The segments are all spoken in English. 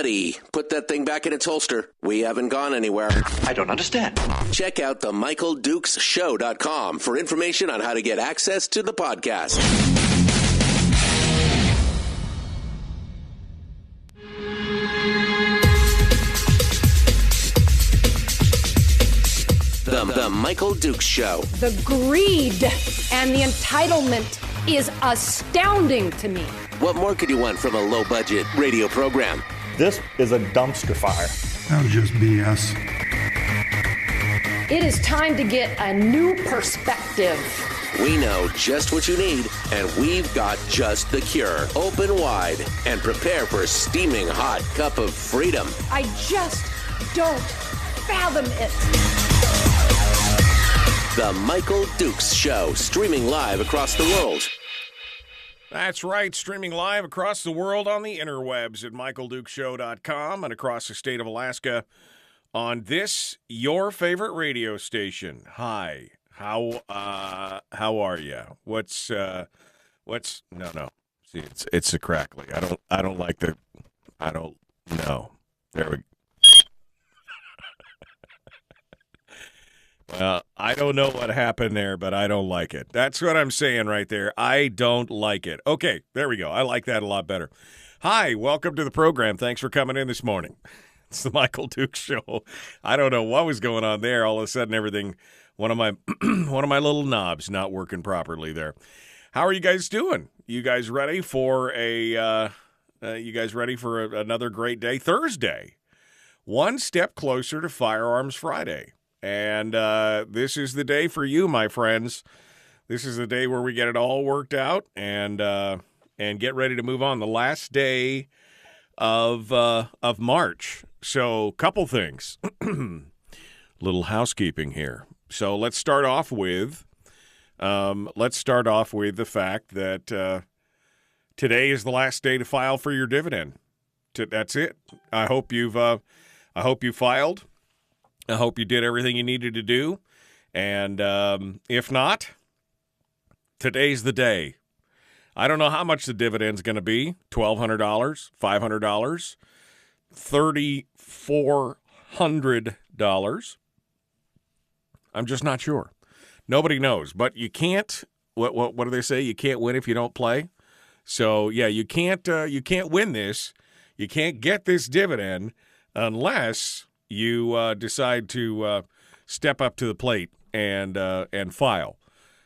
buddy, put that thing back in its holster. We haven't gone anywhere. I don't understand. Check out the MichaelDukesShow.com for information on how to get access to the podcast. The Michael Dukes Show. The greed and the entitlement is astounding to me. What more could you want from a low-budget radio program? This is a dumpster fire. That was just BS. It is time to get a new perspective. We know just what you need, and we've got just the cure. Open wide and prepare for a steaming hot cup of freedom. I just don't fathom it. The Michael Dukes Show, streaming live across the world. That's right, streaming live across the world on the interwebs at michaeldukeshow.com and across the state of Alaska on this, your favorite radio station. Hi, how are you? What's no. See, it's a crackly. I don't like the, I don't know. There we go. Well, I don't know what happened there, but I don't like it. That's what I'm saying right there. I don't like it. Okay, there we go. I like that a lot better. Hi, welcome to the program. Thanks for coming in this morning. It's the Michael Dukes Show. I don't know what was going on there. All of a sudden, everything, one of my little knobs not working properly there. How are you guys doing? You guys ready for another great day? Thursday, one step closer to Firearms Friday. And this is the day for you, my friends. This is the day where we get it all worked out and get ready to move on. The last day of March. So, couple things. Little housekeeping here. So let's start off with the fact that today is the last day to file for your dividend. That's it. I hope you filed. I hope you did everything you needed to do. And if not, today's the day. I don't know how much the dividend's going to be. $1,200, $500, $3,400. I'm just not sure. Nobody knows. But you can't, what do they say? You can't win if you don't play. So, yeah, you can't win this. You can't get this dividend unless you decide to step up to the plate and file.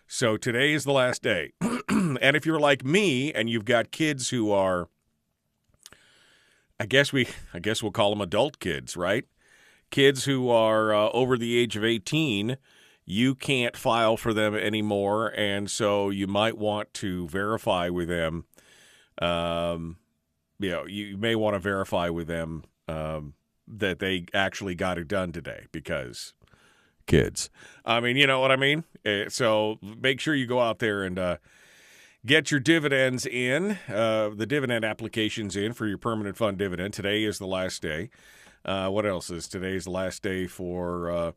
So today is the last day. And if you're like me and you've got kids who are, I guess we'll call them adult kids, right? Kids who are over the age of 18, you can't file for them anymore, and so you might want to verify with them. You may want to verify with them that they actually got it done today because kids. I mean, you know what I mean? So make sure you go out there and get your dividends in, the dividend applications in for your permanent fund dividend. Today is the last day. What else is today's the last day for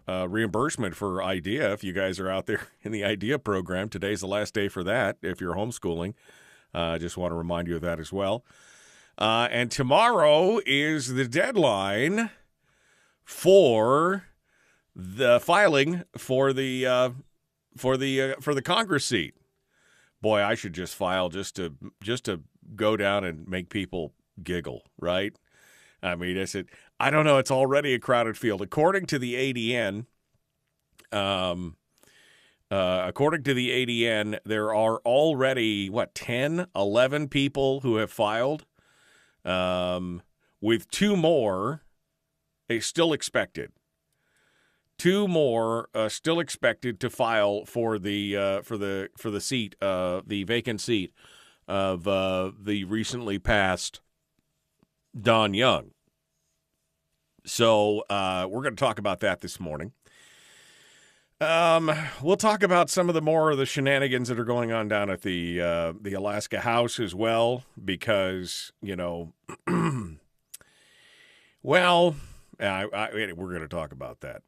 reimbursement for IDEA. If you guys are out there in the IDEA program, today's the last day for that if you're homeschooling. I just want to remind you of that as well. And tomorrow is the deadline for the filing for the Congress seat. Boy, I should just file just to go down and make people giggle, right? I mean, I don't know. It's already a crowded field, according to the ADN. There are already 10, 11 people who have filed. With two more still expected. Two more still expected to file for the seat, the vacant seat of the recently passed Don Young. So we're going to talk about that this morning. We'll talk about some of the shenanigans that are going on down at the Alaska House as well, because, we're going to talk about that.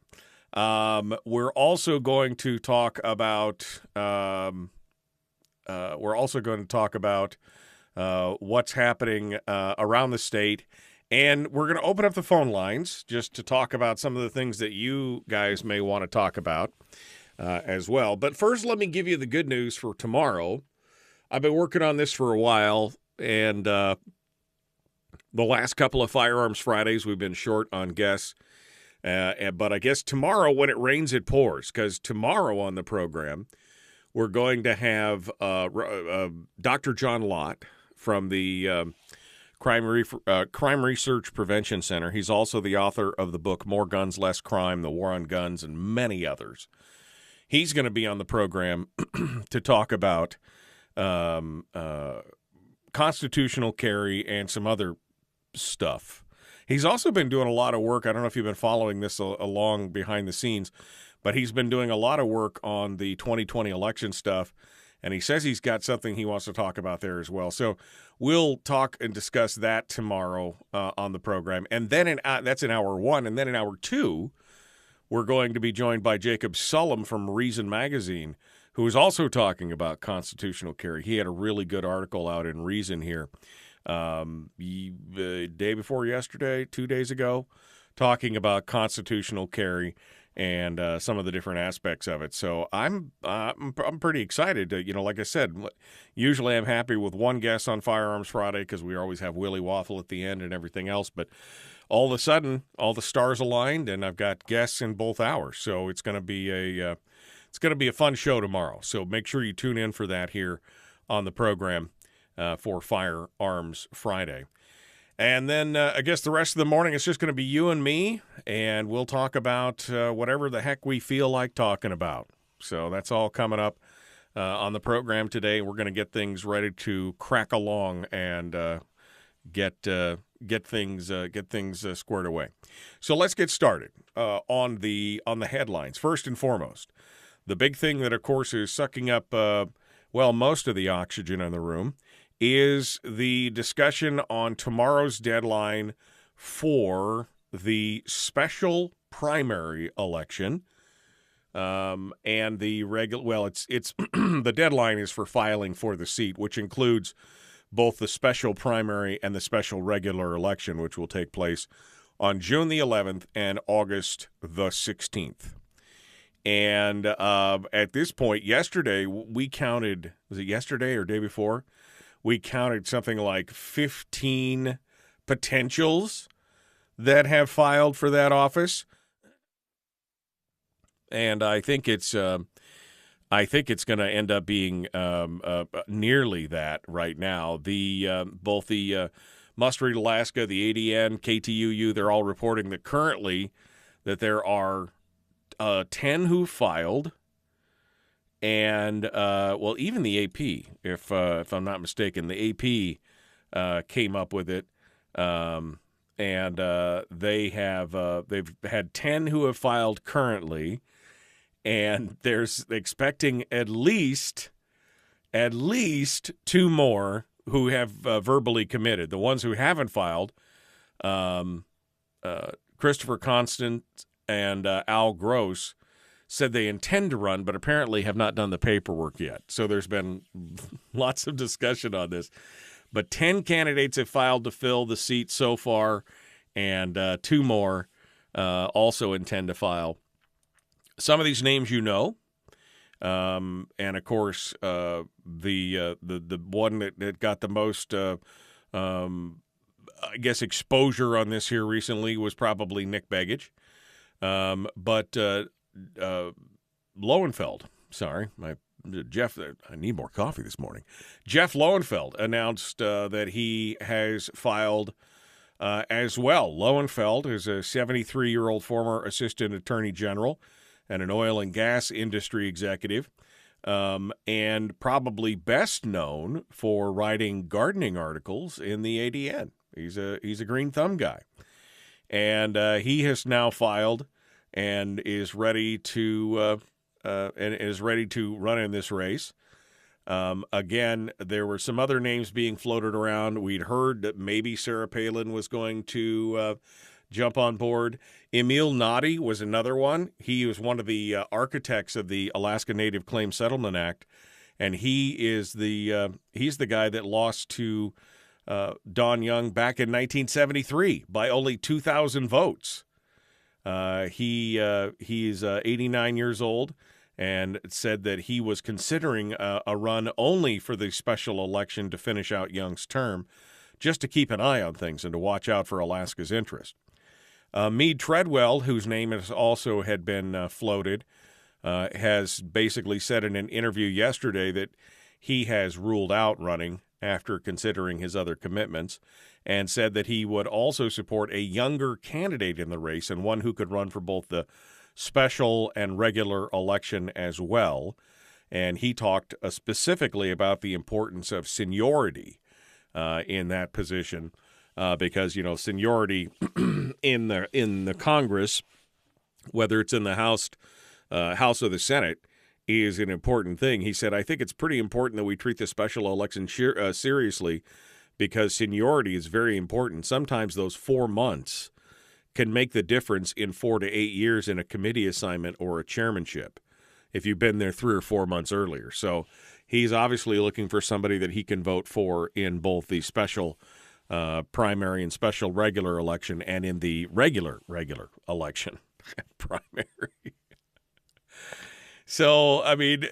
We're also going to talk about what's happening around the state. And we're going to open up the phone lines just to talk about some of the things that you guys may want to talk about as well. But first, let me give you the good news for tomorrow. I've been working on this for a while, and the last couple of Firearms Fridays, we've been short on guests. But I guess tomorrow, when it rains, it pours, because tomorrow on the program, we're going to have Dr. John Lott from the Crime Research Prevention Center. He's also the author of the book More Guns, Less Crime, The War on Guns, and many others. He's going to be on the program to talk about constitutional carry and some other stuff. He's also been doing a lot of work. I don't know if you've been following this along behind the scenes, but he's been doing a lot of work on the 2020 election stuff, and he says he's got something he wants to talk about there as well. So we'll talk and discuss that tomorrow on the program. And then that's in hour one. And then in hour two, we're going to be joined by Jacob Sullum from Reason Magazine, who is also talking about constitutional carry. He had a really good article out in Reason here the day before yesterday, 2 days ago, talking about constitutional carry and some of the different aspects of it. So I'm pretty excited. Like I said, usually I'm happy with one guest on Firearms Friday because we always have Willie Waffle at the end and everything else. But all of a sudden, all the stars aligned, and I've got guests in both hours. So it's going to be a fun show tomorrow. So make sure you tune in for that here on the program for Firearms Friday. And then I guess the rest of the morning, it's just going to be you and me, and we'll talk about whatever the heck we feel like talking about. So that's all coming up on the program today. We're going to get things ready to crack along and get things squared away. So let's get started on the headlines. First and foremost, the big thing that, of course, is sucking up most of the oxygen in the room is the discussion on tomorrow's deadline for the special primary election, and the regular. Well, it's the deadline is for filing for the seat, which includes both the special primary and the special regular election, which will take place on June the 11th and August the 16th. And at this point, yesterday we counted. Was it yesterday or day before? We counted something like 15 potentials that have filed for that office, and I think it's going to end up being nearly that right now. Both the Must Read Alaska, the ADN, KTUU, they're all reporting that currently that there are 10 who filed. And, even the AP, if I'm not mistaken, the AP came up with it, and they've had 10 who have filed currently, and there's expecting at least 2 more who have verbally committed. The ones who haven't filed, Christopher Constant and Al Gross, said they intend to run, but apparently have not done the paperwork yet. So there's been lots of discussion on this. But 10 candidates have filed to fill the seat so far, and 2 more also intend to file. Some of these names you know, and of course the one that got the most exposure on this here recently was probably Nick Begich, but Lowenfeld, Jeff, I need more coffee this morning. Jeff Lowenfeld announced that he has filed as well. Lowenfeld is a 73-year-old former assistant attorney general and an oil and gas industry executive, and probably best known for writing gardening articles in the ADN. He's a green thumb guy, and he has now filed and is ready to run in this race. Again, there were some other names being floated around. We'd heard that maybe Sarah Palin was going to jump on board. Emil Nadi was another one. He was one of the architects of the Alaska Native Claims Settlement Act, and he's the guy that lost to Don Young back in 1973 by only 2,000 votes. He's 89 years old and said that he was considering a run only for the special election to finish out Young's term, just to keep an eye on things and to watch out for Alaska's interest. Meade Treadwell, whose name has also had been floated, has basically said in an interview yesterday that he has ruled out running after considering his other commitments, and said that he would also support a younger candidate in the race and one who could run for both the special and regular election as well. And he talked specifically about the importance of seniority in that position, because, you know, seniority in the Congress, whether it's in the House or the Senate, is an important thing. He said, I think it's pretty important that we treat the special election seriously, because seniority is very important. Sometimes those 4 months can make the difference in 4 to 8 years in a committee assignment or a chairmanship if you've been there 3 or 4 months earlier. So he's obviously looking for somebody that he can vote for in both the special primary and special regular election, and in the regular election primary. So, I mean,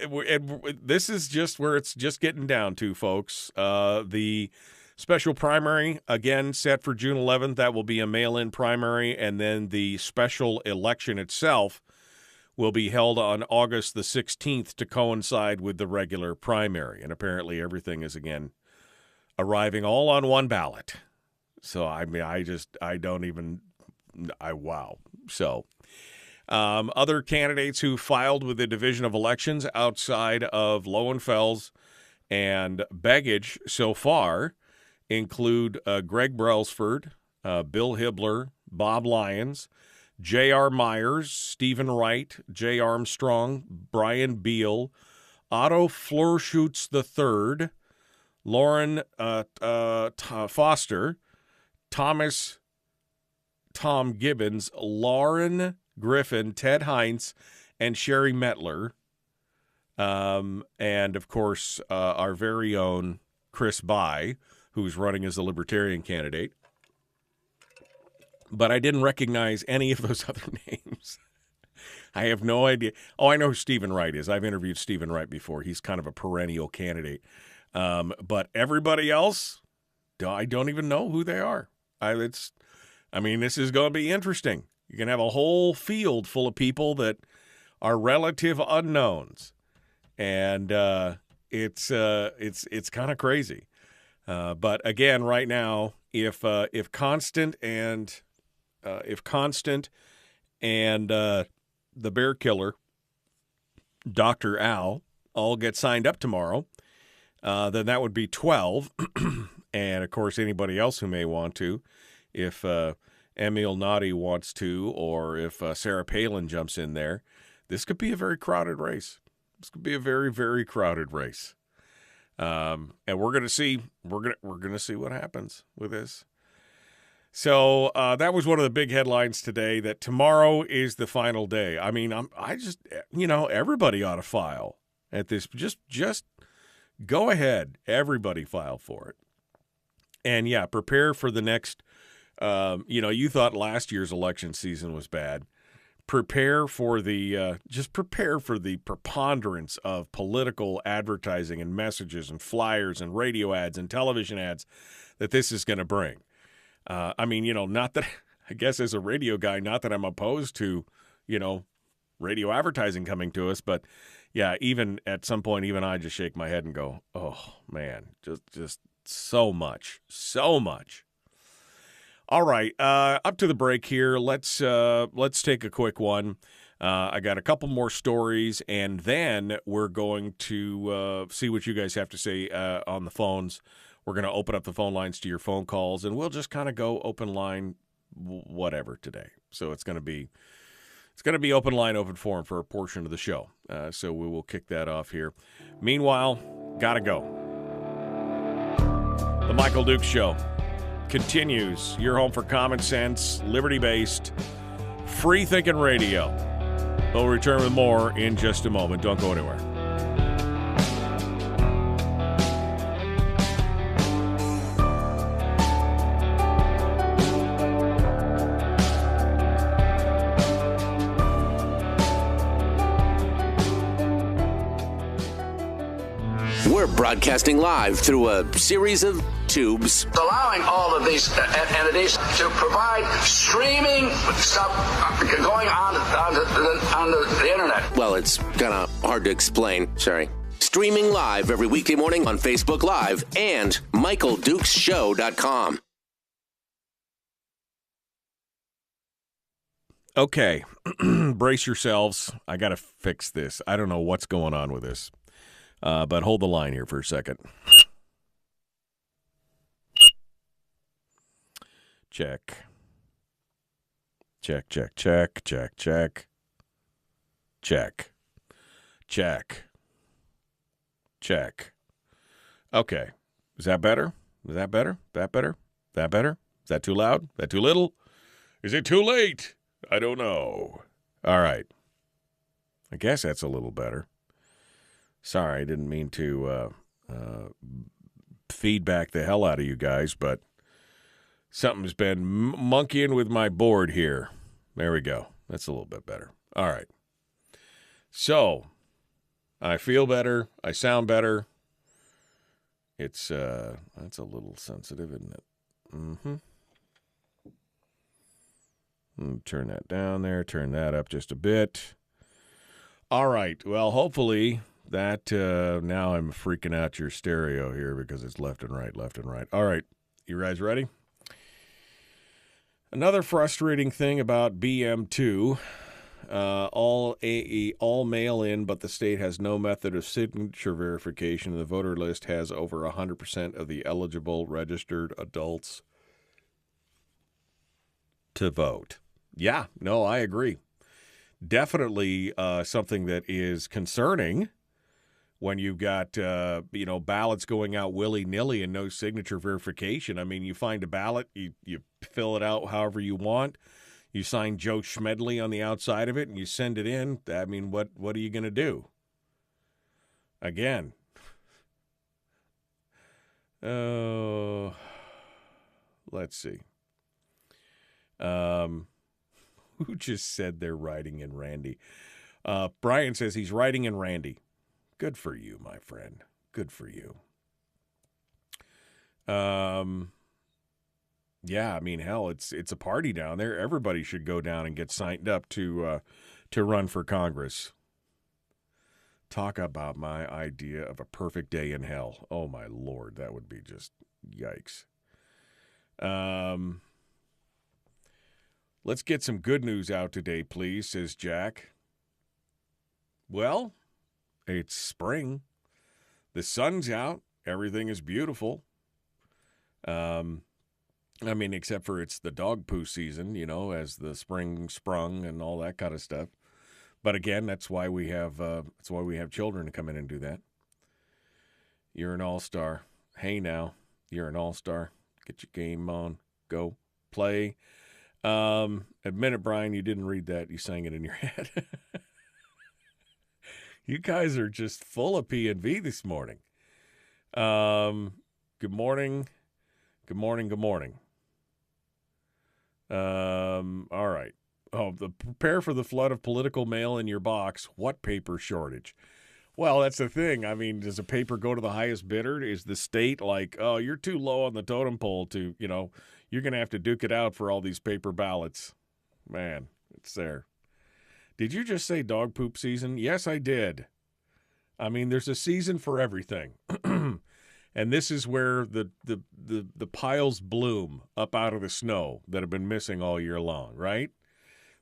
this is just where it's just getting down to, folks. The special primary, again, set for June 11th. That will be a mail-in primary, and then the special election itself will be held on August the 16th to coincide with the regular primary. And apparently everything is, again, arriving all on one ballot. So, I mean, wow. So, other candidates who filed with the Division of Elections outside of Lowenfels and Begich so far include Greg Brailsford, Bill Hibbler, Bob Lyons, J.R. Myers, Stephen Wright, Jay Armstrong, Brian Beal, Otto Flerschutz III, Lauren Foster, Tom Gibbons, Lauren Griffin, Ted Heinz, and Sherry Mettler, and, of course, our very own Chris Bai, who's running as the Libertarian candidate. But I didn't recognize any of those other names. I have no idea. Oh, I know who Stephen Wright is. I've interviewed Stephen Wright before. He's kind of a perennial candidate. But everybody else, I don't even know who they are. This is going to be interesting. You're going to have a whole field full of people that are relative unknowns. And it's kind of crazy. But again, right now, if Constant and the Bear Killer, Dr. Al, all get signed up tomorrow, then that would be 12. And of course, anybody else who may want to, if Emil Nadi wants to, or if Sarah Palin jumps in there, this could be a very crowded race. This could be a very, very crowded race. And we're going to see what happens with this. So that was one of the big headlines today, that tomorrow is the final day. I mean, everybody ought to file at this. Just go ahead. Everybody file for it. And yeah, prepare for the next, you thought last year's election season was bad. Prepare for the preponderance of political advertising and messages and flyers and radio ads and television ads that this is going to bring. Not that, I guess as a radio guy, not that I'm opposed to, radio advertising coming to us, but yeah, even at some point, even I just shake my head and go, oh man, just so much. All right, up to the break here. Let's take a quick one. I got a couple more stories, and then we're going to see what you guys have to say on the phones. We're going to open up the phone lines to your phone calls, and we'll just kind of go open line whatever today. So it's going to be open line, open forum for a portion of the show. So we will kick that off here. Meanwhile, gotta go. The Michael Dukes Show continues. Your home for common sense, liberty-based, free-thinking radio. We'll return with more in just a moment. Don't go anywhere. We're broadcasting live through a series of tubes. Allowing all of these entities to provide streaming stuff going on the internet. Well, it's kind of hard to explain. Sorry. Streaming live every weekday morning on Facebook Live and MichaelDukesShow.com. Okay, brace yourselves. I got to fix this. I don't know what's going on with this, but hold the line here for a second. Check. Check, check, check, check, check. Check. Check. Check. Okay. Is that better? Is that better? That better? That better? Is that too loud? That too little? Is it too late? I don't know. All right. I guess that's a little better. Sorry, I didn't mean to feedback the hell out of you guys, but something's been monkeying with my board here. There we go. That's a little bit better. All right. So, I feel better. I sound better. It's that's a little sensitive, isn't it? Mm-hmm. Turn that down there. Turn that up just a bit. All right. Well, hopefully that now I'm freaking out your stereo here because it's left and right, left and right. All right. You guys ready? Another frustrating thing about BM2, all mail-in, but the state has no method of signature verification. The voter list has over 100% of the eligible registered adults to vote. Yeah, no, I agree. Definitely something that is concerning when you've got, ballots going out willy-nilly and no signature verification. I mean, you find a ballot, you fill it out however you want. You sign Joe Schmedley on the outside of it, and you send it in. I mean, what are you going to do? Again. Oh, let's see. Who just said they're riding in Randy? Brian says he's riding in Randy. Good for you, my friend. Good for you. Yeah, I mean, hell, it's a party down there. Everybody should go down and get signed up to run for Congress. Talk about my idea of a perfect day in hell. Oh, my Lord, that would be just yikes. Let's get some good news out today, please, says Jack. Well, it's spring. The sun's out. Everything is beautiful. Except for it's the dog poo season, as the spring sprung and all that kind of stuff. But again, that's why we have children to come in and do that. You're an all-star. Hey now, you're an all-star. Get your game on. Go play. Admit it, Brian, you didn't read that. You sang it in your head. You guys are just full of P&V this morning. Good morning. Good morning. Good morning. All right. Prepare for the flood of political mail in your box. What paper shortage? Well, that's the thing. I mean, does a paper go to the highest bidder? Is the state like, oh, you're too low on the totem pole to, you're going to have to duke it out for all these paper ballots. Man, it's there. Did you just say dog poop season? Yes, I did. I mean, there's a season for everything. And this is where the piles bloom up out of the snow that have been missing all year long, right?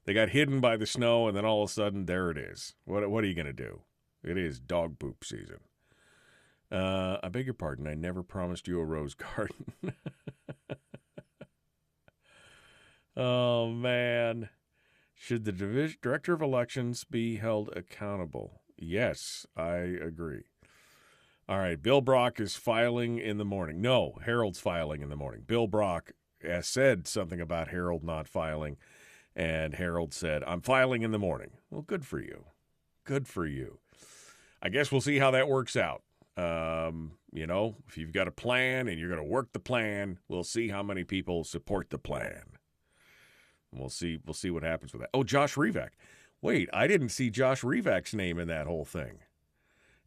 They got hidden by the snow, and then all of a sudden, there it is. What are you going to do? It is dog poop season. I beg your pardon. I never promised you a rose garden. Oh, man. Should the director of elections be held accountable? Yes, I agree. All right, Bill Brock is filing in the morning. No, Harold's filing in the morning. Bill Brock has said something about Harold not filing, and Harold said, I'm filing in the morning. Well, good for you. Good for you. I guess we'll see how that works out. If you've got a plan and you're going to work the plan, we'll see how many people support the plan. We'll see what happens with that. Oh, Josh Revak. Wait, I didn't see Josh Revak's name in that whole thing.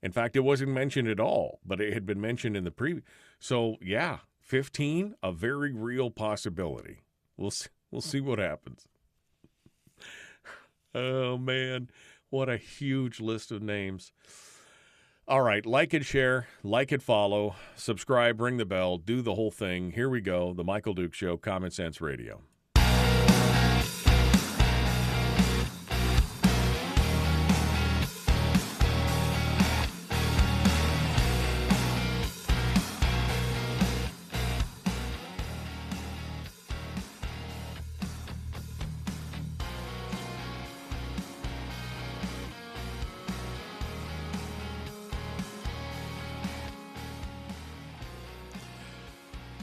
In fact, it wasn't mentioned at all, but it had been mentioned in the previous. So, yeah, 15, a very real possibility. We'll see what happens. Oh, man, what a huge list of names. All right, like and share, like and follow, subscribe, ring the bell, do the whole thing. Here we go, The Michael Duke Show, Common Sense Radio.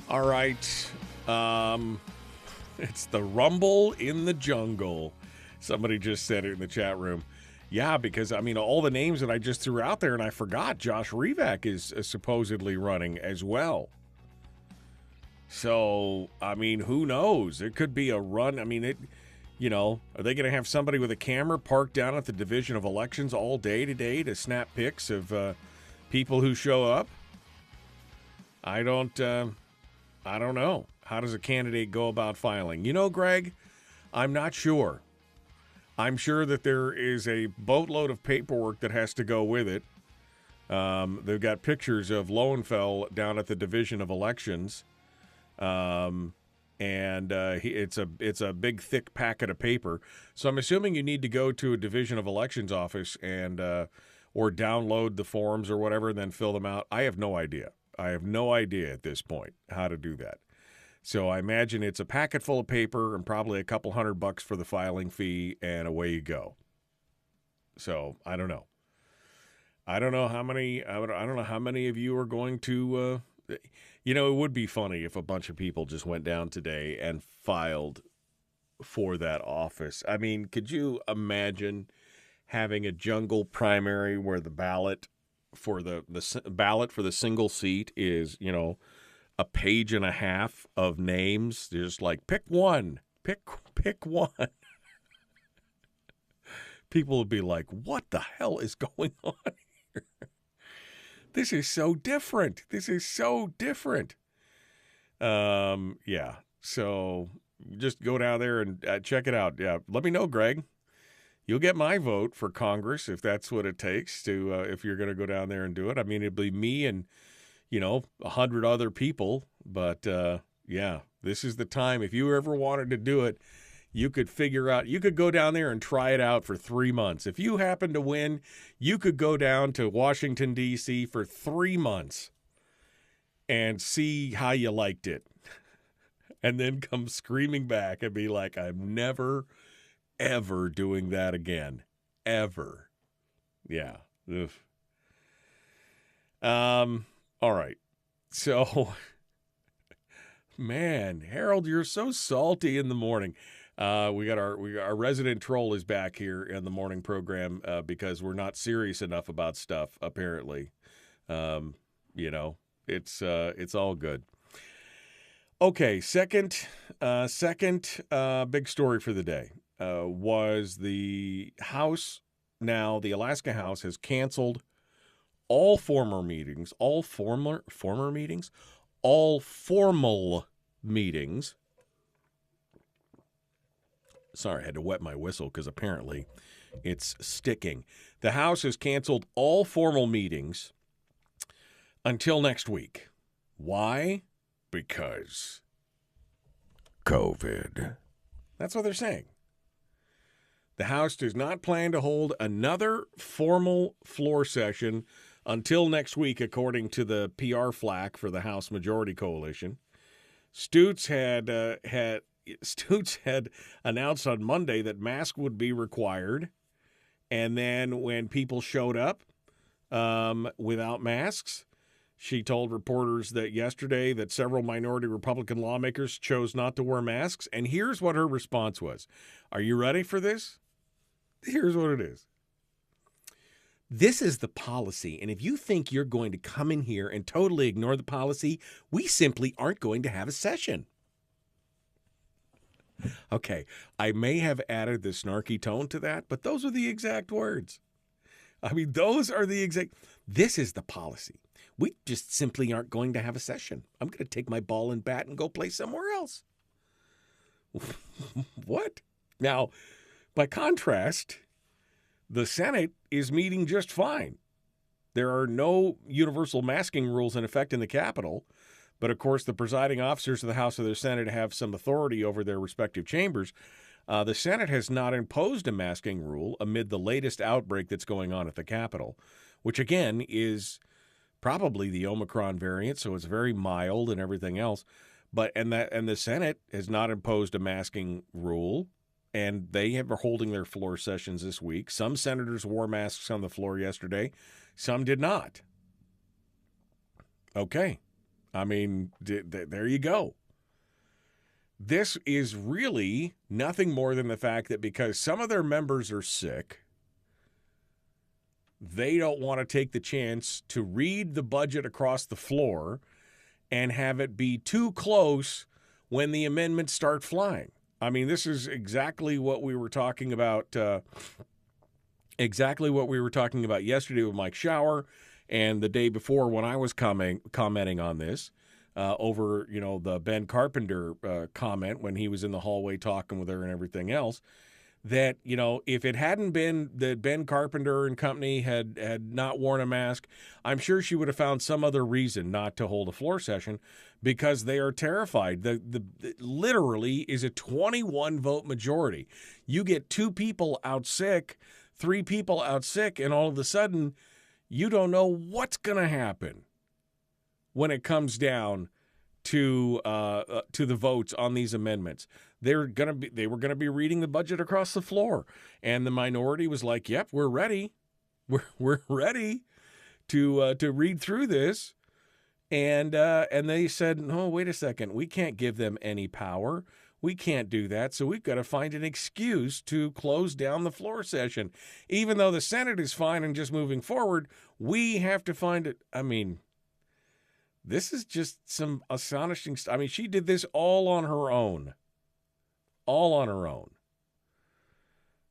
All right. It's the rumble in the jungle. Somebody just said it in the chat room. Yeah, because, I mean, all the names that I just threw out there, and I forgot Josh Revak is supposedly running as well. So, I mean, who knows? It could be a run. I mean, are they going to have somebody with a camera parked down at the Division of Elections all day today to snap pics of people who show up? I don't know. How does a candidate go about filing? Greg, I'm not sure. I'm sure that there is a boatload of paperwork that has to go with it. They've got pictures of Lowenfeld down at the Division of Elections, and it's a big, thick packet of paper. So I'm assuming you need to go to a Division of Elections office and or download the forms or whatever and then fill them out. I have no idea. I have no idea at this point how to do that. So I imagine it's a packet full of paper and probably a couple $100 for the filing fee, and away you go. So I don't know. I don't know how many of you are going to. It would be funny if a bunch of people just went down today and filed for that office. I mean, could you imagine having a jungle primary where the ballot for the ballot for the single seat is, a page and a half of names? They're just like, pick one. Pick one. People would be like, what the hell is going on here? This is so different. Yeah. So just go down there and check it out. Yeah. Let me know, Greg. You'll get my vote for Congress if that's what it takes to, if you're going to go down there and do it. I mean, it'd be me and, 100 other people. But, yeah, this is the time. If you ever wanted to do it, you could go down there and try it out for 3 months. If you happen to win, you could go down to Washington, D.C. for 3 months and see how you liked it. And then come screaming back and be like, I'm never, ever doing that again. Ever. Yeah. Ugh. All right. So, man, Harold, you're so salty in the morning. We got our resident troll is back here in the morning program because we're not serious enough about stuff, apparently. It's all good. Okay, second big story for the day was the House. Now, the Alaska House has canceled all formal meetings. Sorry, I had to wet my whistle because apparently it's sticking. The House has canceled all formal meetings until next week. Why? Because COVID. That's what they're saying. The House does not plan to hold another formal floor session until next week, according to the PR flack for the House Majority Coalition. Stutz had announced on Monday that masks would be required, and then when people showed up without masks, she told reporters that yesterday that several minority Republican lawmakers chose not to wear masks, and here's what her response was. Are you ready for this? Here's what it is. This is the policy, and if you think you're going to come in here and totally ignore the policy, we simply aren't going to have a session. Okay, I may have added the snarky tone to that, but those are the exact words. I mean, those are the exact. This is the policy. We just simply aren't going to have a session. I'm going to take my ball and bat and go play somewhere else. What? Now, by contrast, the Senate is meeting just fine. There are no universal masking rules in effect in the Capitol, but of course the presiding officers of the House or the Senate have some authority over their respective chambers. The Senate has not imposed a masking rule amid the latest outbreak that's going on at the Capitol, which again is probably the Omicron variant, so it's very mild and everything else. And the Senate has not imposed a masking rule, and they are holding their floor sessions this week. Some senators wore masks on the floor yesterday. Some did not. Okay. I mean, there you go. This is really nothing more than the fact that because some of their members are sick, they don't want to take the chance to read the budget across the floor and have it be too close when the amendments start flying. I mean, this is exactly what we were talking about. Exactly what we were talking about yesterday with Mike Shower, and the day before when I was commenting on this over, the Ben Carpenter comment when he was in the hallway talking with her and everything else. That, if it hadn't been that Ben Carpenter and company had not worn a mask, I'm sure she would have found some other reason not to hold a floor session because they are terrified. The literally is a 21 vote majority. You get 2 people out sick, 3 people out sick, and all of a sudden you don't know what's going to happen when it comes down to the votes on these amendments. They were going to be reading the budget across the floor, and the minority was like, "Yep, we're ready. We're ready to read through this." And they said, "No, wait a second. We can't give them any power. We can't do that. So we've got to find an excuse to close down the floor session. Even though the Senate is fine and just moving forward, we have to find it." I mean, this is just some astonishing stuff. I mean, she did this all on her own. All on her own.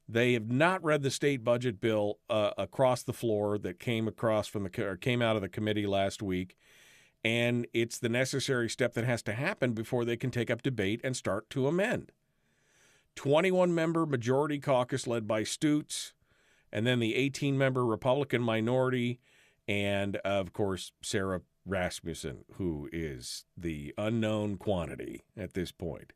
They have not read the state budget bill across the floor that came out of the committee last week, and it's the necessary step that has to happen before they can take up debate and start to amend. 21-member majority caucus led by Stutz, and then the 18-member Republican minority, and of course Sarah Rasmussen, who is the unknown quantity at this point.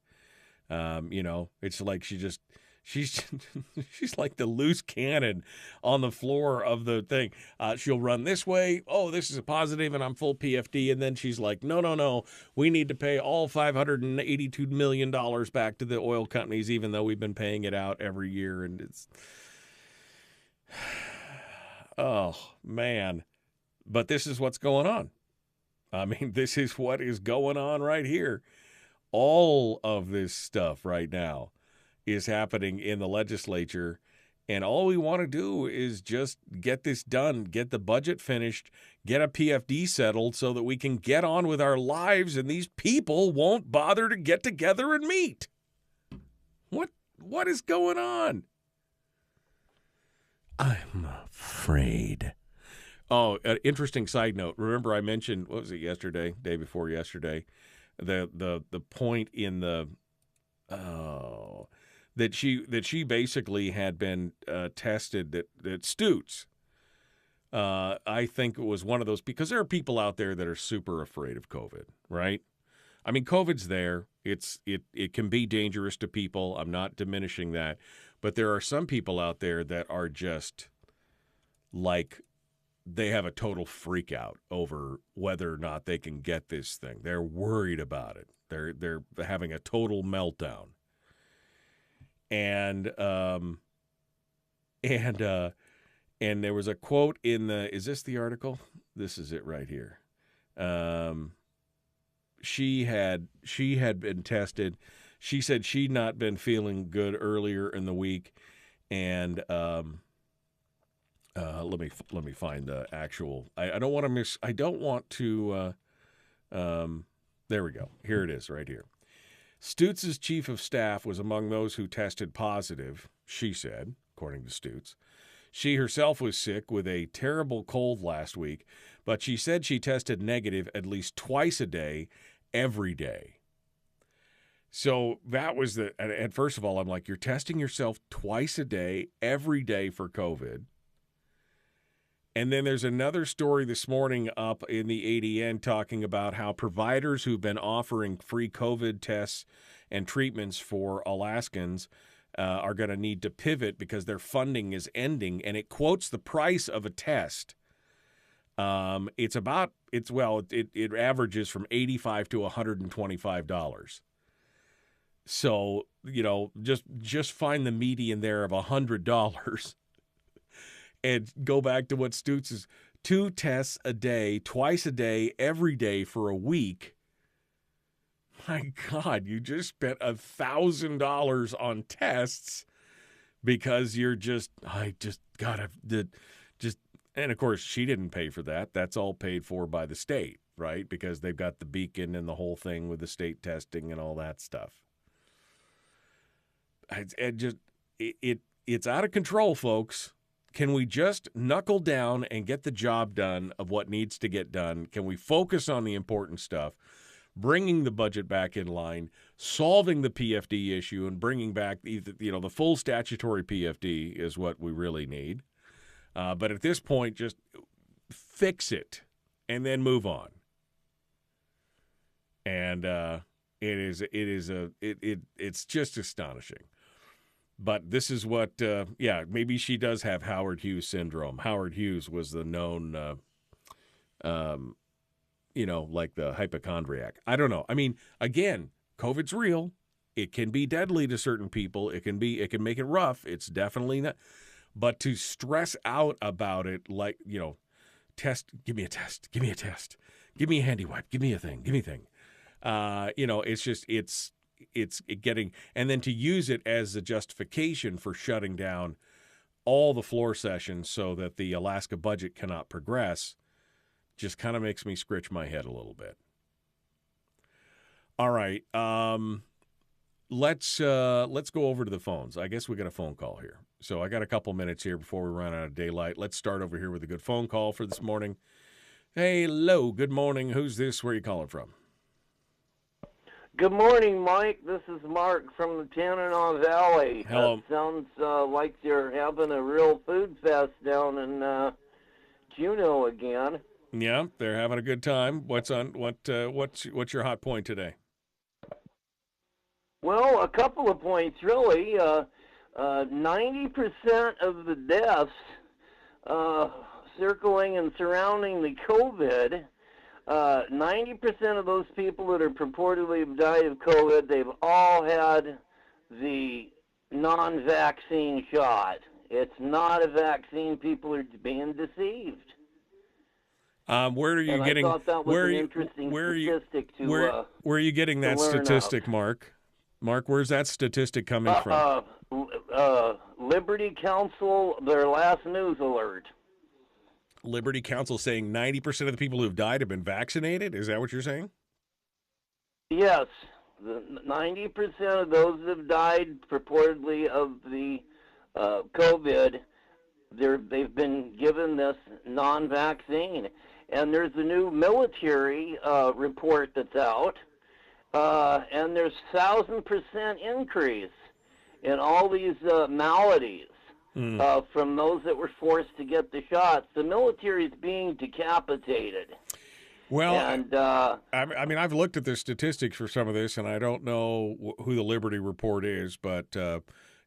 It's like she's she's like the loose cannon on the floor of the thing. She'll run this way. Oh, this is a positive and I'm full PFD. And then she's like, no. We need to pay all $582 million back to the oil companies, even though we've been paying it out every year. And it's, oh, man. But this is what's going on. I mean, this is what is going on right here. All of this stuff right now is happening in the legislature, and all we want to do is just get this done, get the budget finished, get a PFD settled so that we can get on with our lives and these people won't bother to get together and meet. What is going on? I'm afraid. Oh, an interesting side note. Remember I mentioned, what was it yesterday, day before yesterday, the point in the that she basically had been tested that Stutz. I think it was one of those, because there are people out there that are super afraid of COVID, right? I mean, COVID's there. It can be dangerous to people. I'm not diminishing that, but there are some people out there that are just like, they have a total freak out over whether or not they can get this thing. They're worried about it. They're having a total meltdown. And there was a quote in is this the article? This is it right here. She had been tested. She said she'd not been feeling good earlier in the week, and let me find the actual. I don't want to miss. I don't want to. There we go. Here it is, right here. Stutz's chief of staff was among those who tested positive. She said, according to Stutz, She herself was sick with a terrible cold last week, but she said she tested negative at least twice a day, every day. So that was and first of all, I'm like, you're testing yourself twice a day, every day for COVID. And then there's another story this morning up in the ADN talking about how providers who've been offering free COVID tests and treatments for Alaskans are going to need to pivot because their funding is ending. And it quotes the price of a test. It averages from $85 to $125. So, just find the median there of $100 and go back to what Stutz is. 2 tests a day, twice a day, every day for a week. My God, you just spent $1,000 on tests because you're and of course she didn't pay for that. That's all paid for by the state, right? Because they've got the beacon and the whole thing with the state testing and all that stuff. It's out of control, folks. Can we just knuckle down and get the job done of what needs to get done? Can we focus on the important stuff, bringing the budget back in line, solving the PFD issue, and bringing back the full statutory PFD is what we really need. But at this point, just fix it and then move on. And it's just astonishing. But this is what, maybe she does have Howard Hughes syndrome. Howard Hughes was the known, like the hypochondriac. I don't know. I mean, again, COVID's real. It can be deadly to certain people. It can make it rough. It's definitely not. But to stress out about it, like, give me a test, give me a test, give me a handy wipe, give me a thing, give me a thing. It's getting, and then to use it as a justification for shutting down all the floor sessions so that the Alaska budget cannot progress just kind of makes me scratch my head a little bit. All right. Let's go over to the phones. I guess we got a phone call here. So I got a couple minutes here before we run out of daylight. Let's start over here with a good phone call for this morning. Hey, hello. Good morning. Who's this? Where are you calling from? Good morning, Mike. This is Mark from the Tanana Valley. Hello. Sounds like you're having a real food fest down in Juneau again. Yeah, they're having a good time. What's your hot point today? Well, a couple of points, really. 90% of the deaths circling and surrounding the COVID, 90% of those people that are purportedly have died of COVID, they've all had the non-vaccine shot. It's not a vaccine. People are being deceived. Where are you getting? I thought that was an interesting statistic where are you getting that statistic, Mark? Mark, where's that statistic coming from? Liberty Counsel, their last news alert. Liberty Counsel saying 90% of the people who've died have been vaccinated? Is that what you're saying? Yes. 90% of those that have died purportedly of the COVID, they've been given this non-vaccine. And there's a new military report that's out, and there's 1,000% increase in all these maladies from those that were forced to get the shots. The military is being decapitated. Well, and, I mean, I've looked at the statistics for some of this, and I don't know who the Liberty Report is, but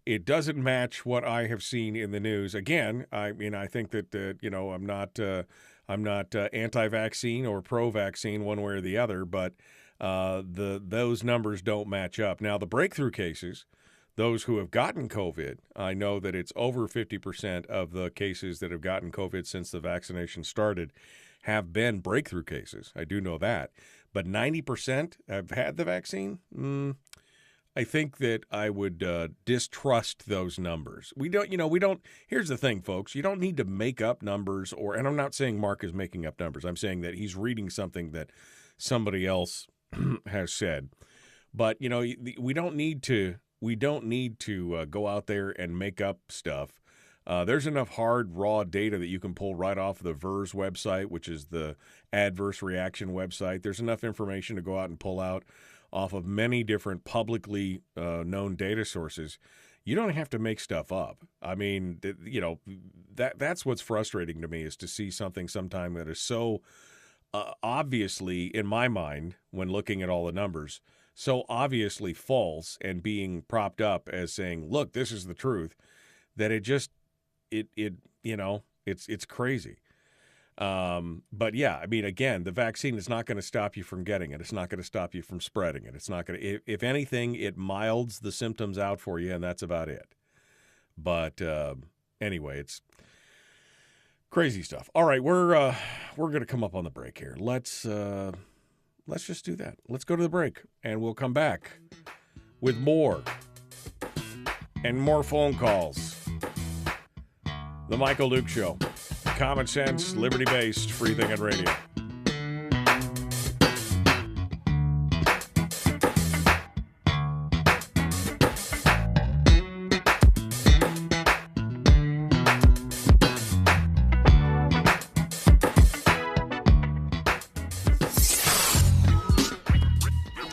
it doesn't match what I have seen in the news. Again, I mean, I think that I'm not anti-vaccine or pro-vaccine one way or the other, but those numbers don't match up. Now, the breakthrough cases, those who have gotten COVID, I know that it's over 50% of the cases that have gotten COVID since the vaccination started have been breakthrough cases. I do know that. But 90% have had the vaccine? I think that I would distrust those numbers. We don't, here's the thing, folks. You don't need to make up numbers and I'm not saying Mark is making up numbers. I'm saying that he's reading something that somebody else has said. But, we don't need to go out there and make up stuff. There's enough hard, raw data that you can pull right off the VRS website, which is the adverse reaction website. There's enough information to go out and pull out off of many different publicly known data sources. You don't have to make stuff up. I mean, that's what's frustrating to me, is to see something sometime that is so obviously, in my mind, when looking at all the numbers, so obviously false and being propped up as saying, look, this is the truth, that it's crazy. But yeah, I mean, again, the vaccine is not going to stop you from getting it. It's not going to stop you from spreading it. It's not going to, if anything, it milds the symptoms out for you, and that's about it. But anyway, it's crazy stuff. All right, we're going to come up on the break here. Let's just do that. Let's go to the break, and we'll come back with more and more phone calls. The Michael Duke Show. Common sense, liberty-based, free thinking radio.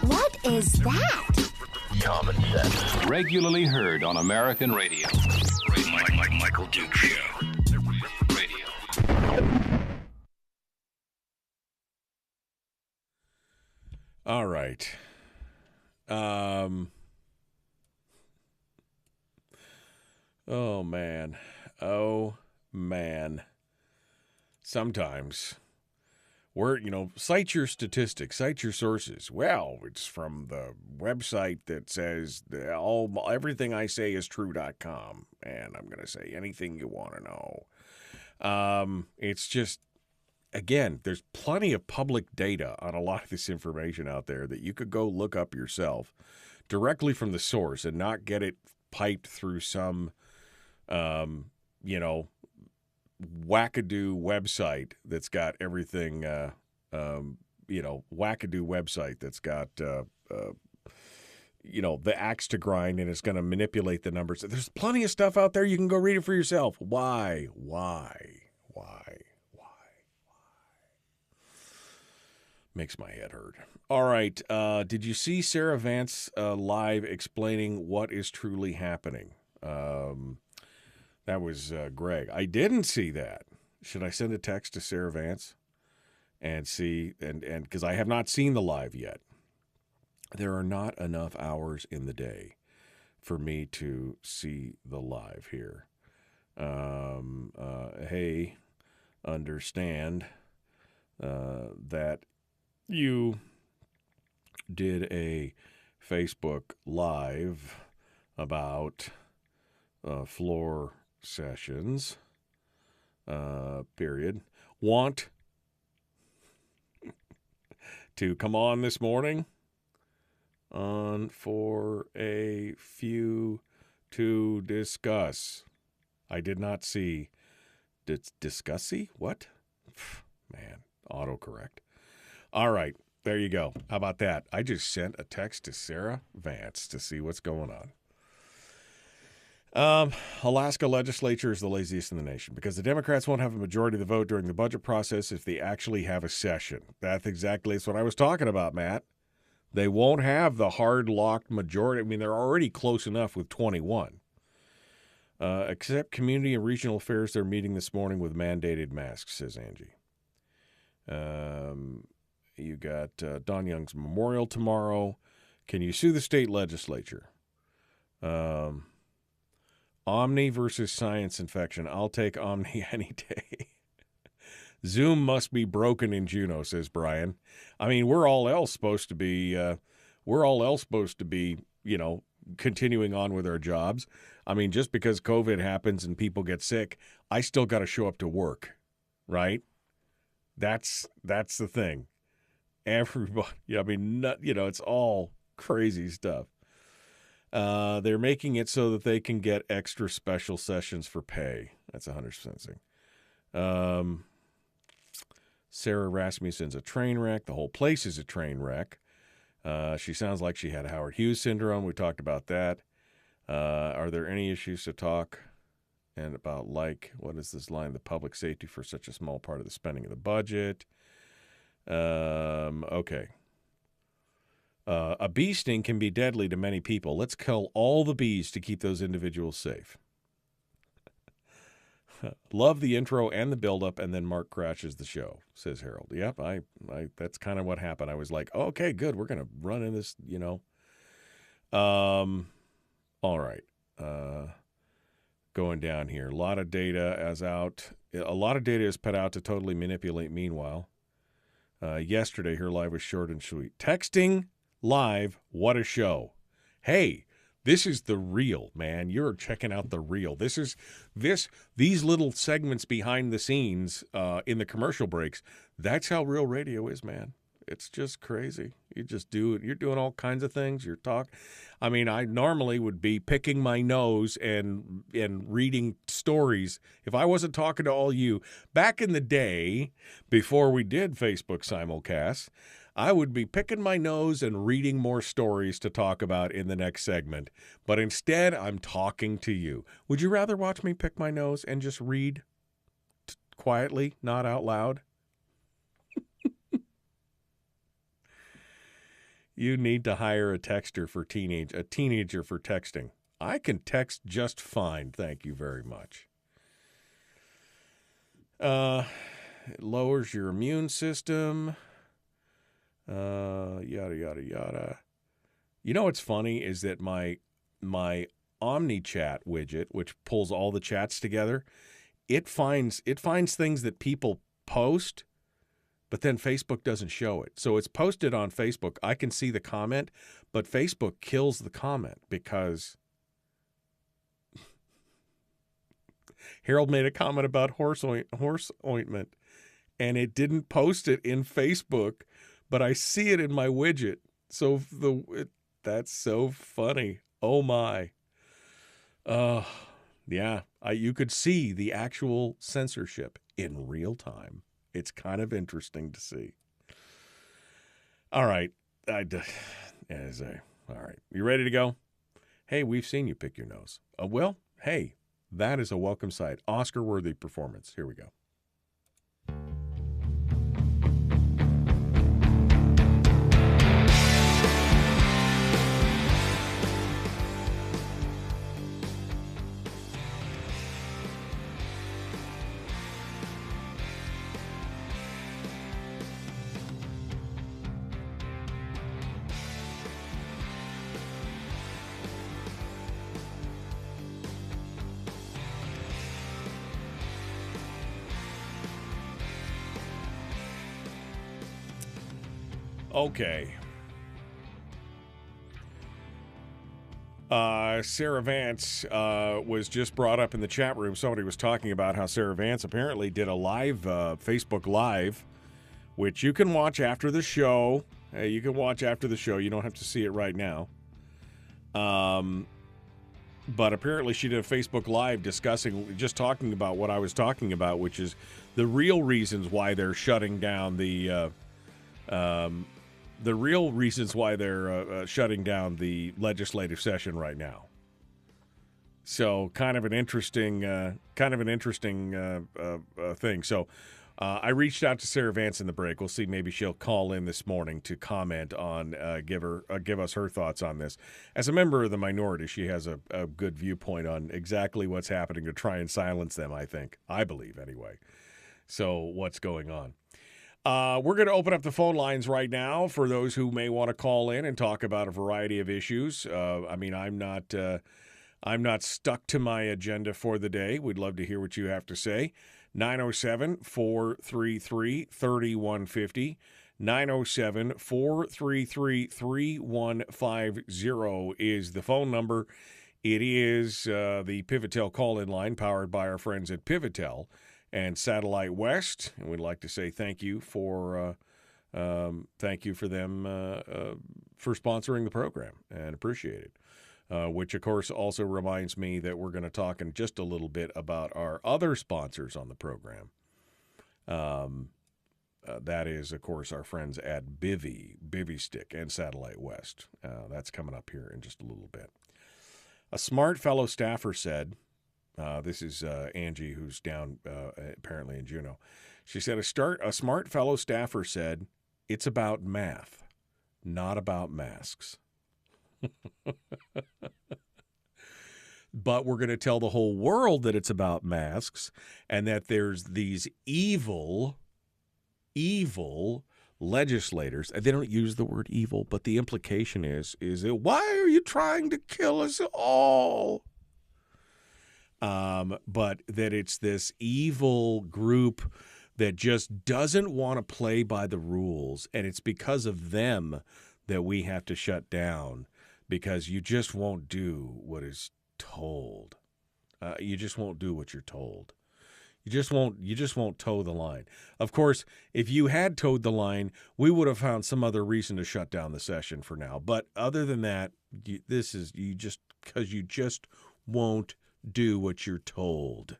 What is that? Common sense. Regularly heard on American radio. Michael Duke Show. All right. Oh, man. Sometimes cite your statistics, cite your sources. Well, it's from the website that says everything I say is true.com, and I'm going to say anything you want to know. It's just, again, there's plenty of public data on a lot of this information out there that you could go look up yourself directly from the source and not get it piped through some, wackadoo website that's got everything, wackadoo website that's got, the axe to grind, and it's going to manipulate the numbers. There's plenty of stuff out there. You can go read it for yourself. Why? Makes my head hurt. All right. Did you see Sarah Vance live explaining what is truly happening? That was Greg. I didn't see that. Should I send a text to Sarah Vance and see? And because I have not seen the live yet. There are not enough hours in the day for me to see the live here. Hey, understand that you did a Facebook Live about floor sessions, period. Want to come on this morning for a few to discuss. I did not see. Discussy? What? Man, autocorrect. All right, there you go. How about that? I just sent a text to Sarah Vance to see what's going on. Alaska legislature is the laziest in the nation because the Democrats won't have a majority of the vote during the budget process if they actually have a session. That's what I was talking about, Matt. They won't have the hard-locked majority. I mean, they're already close enough with 21. Except community and regional affairs, they're meeting this morning with mandated masks, says Angie. You got Don Young's memorial tomorrow. Can you sue the state legislature? Omni versus science infection. I'll take Omni any day. Zoom must be broken in Juneau, says Brian. I mean, we're all else supposed to be, continuing on with our jobs. I mean, just because COVID happens and people get sick, I still got to show up to work, right? That's the thing. Everybody, it's all crazy stuff. They're making it so that they can get extra special sessions for pay. That's 100% thing. Sarah Rasmussen's a train wreck. The whole place is a train wreck. She sounds like she had Howard Hughes syndrome. We talked about that. Are there any issues to talk and about what is this line? The public safety for such a small part of the spending of the budget. Okay. A bee sting can be deadly to many people. Let's kill all the bees to keep those individuals safe. Love the intro and the build-up, and then Mark crashes the show, says Harold. Yep, I that's kind of what happened. I was like, oh, okay, good. We're going to run in this, All right. Going down here. A lot of data is put out to totally manipulate meanwhile. Yesterday, her live was short and sweet. Texting live, what a show. Hey, this is the real, man. You're checking out the real. These little segments behind the scenes in the commercial breaks, that's how real radio is, man. It's just crazy. You're doing all kinds of things. I normally would be picking my nose and reading stories if I wasn't talking to all you. Back in the day, before we did Facebook simulcasts, I would be picking my nose and reading more stories to talk about in the next segment. But instead, I'm talking to you. Would you rather watch me pick my nose and just read quietly, not out loud? You need to hire a teenager for texting. I can text just fine. Thank you very much. It lowers your immune system. Yada, yada, yada. You know what's funny is that my OmniChat widget, which pulls all the chats together, it finds things that people post, but then Facebook doesn't show it. So it's posted on Facebook. I can see the comment, but Facebook kills the comment because Harold made a comment about horse ointment, and it didn't post it in Facebook, but I see it in my widget. So that's so funny. Oh my. Yeah, you could see the actual censorship in real time. It's kind of interesting to see. All right. All right. You ready to go? Hey, we've seen you pick your nose. Well, hey, that is a welcome sight. Oscar-worthy performance. Here we go. Okay. Sarah Vance was just brought up in the chat room. Somebody was talking about how Sarah Vance apparently did a live Facebook Live, which you can watch after the show. You can watch after the show. You don't have to see it right now. But apparently she did a Facebook Live talking about what I was talking about, which is the real reasons why they're shutting down the shutting down the legislative session right now. So kind of an interesting thing. So I reached out to Sarah Vance in the break. We'll see. Maybe she'll call in this morning to comment on, give us her thoughts on this. As a member of the minority, she has a good viewpoint on exactly what's happening to try and silence them. I believe anyway. So what's going on? We're going to open up the phone lines right now for those who may want to call in and talk about a variety of issues. I'm not stuck to my agenda for the day. We'd love to hear what you have to say. 907-433-3150. 907-433-3150 is the phone number. It is the Pivotel call-in line powered by our friends at Pivotel and Satellite West, and we'd like to say thank you for them for sponsoring the program and appreciate it. Which, of course, also reminds me that we're going to talk in just a little bit about our other sponsors on the program. That is, of course, our friends at Bivy Stick and Satellite West. That's coming up here in just a little bit. A smart fellow staffer said, This is Angie, who's down apparently in Juneau. She said, a smart fellow staffer said, it's about math, not about masks. But we're going to tell the whole world that it's about masks and that there's these evil legislators. They don't use the word evil, but the implication is that why are you trying to kill us all? But that it's this evil group that just doesn't want to play by the rules, and it's because of them that we have to shut down, because you just won't do what is told. You just won't do what you're told. You just won't toe the line. Of course, if you had towed the line, we would have found some other reason to shut down the session for now. But other than that, you just won't do what you're told.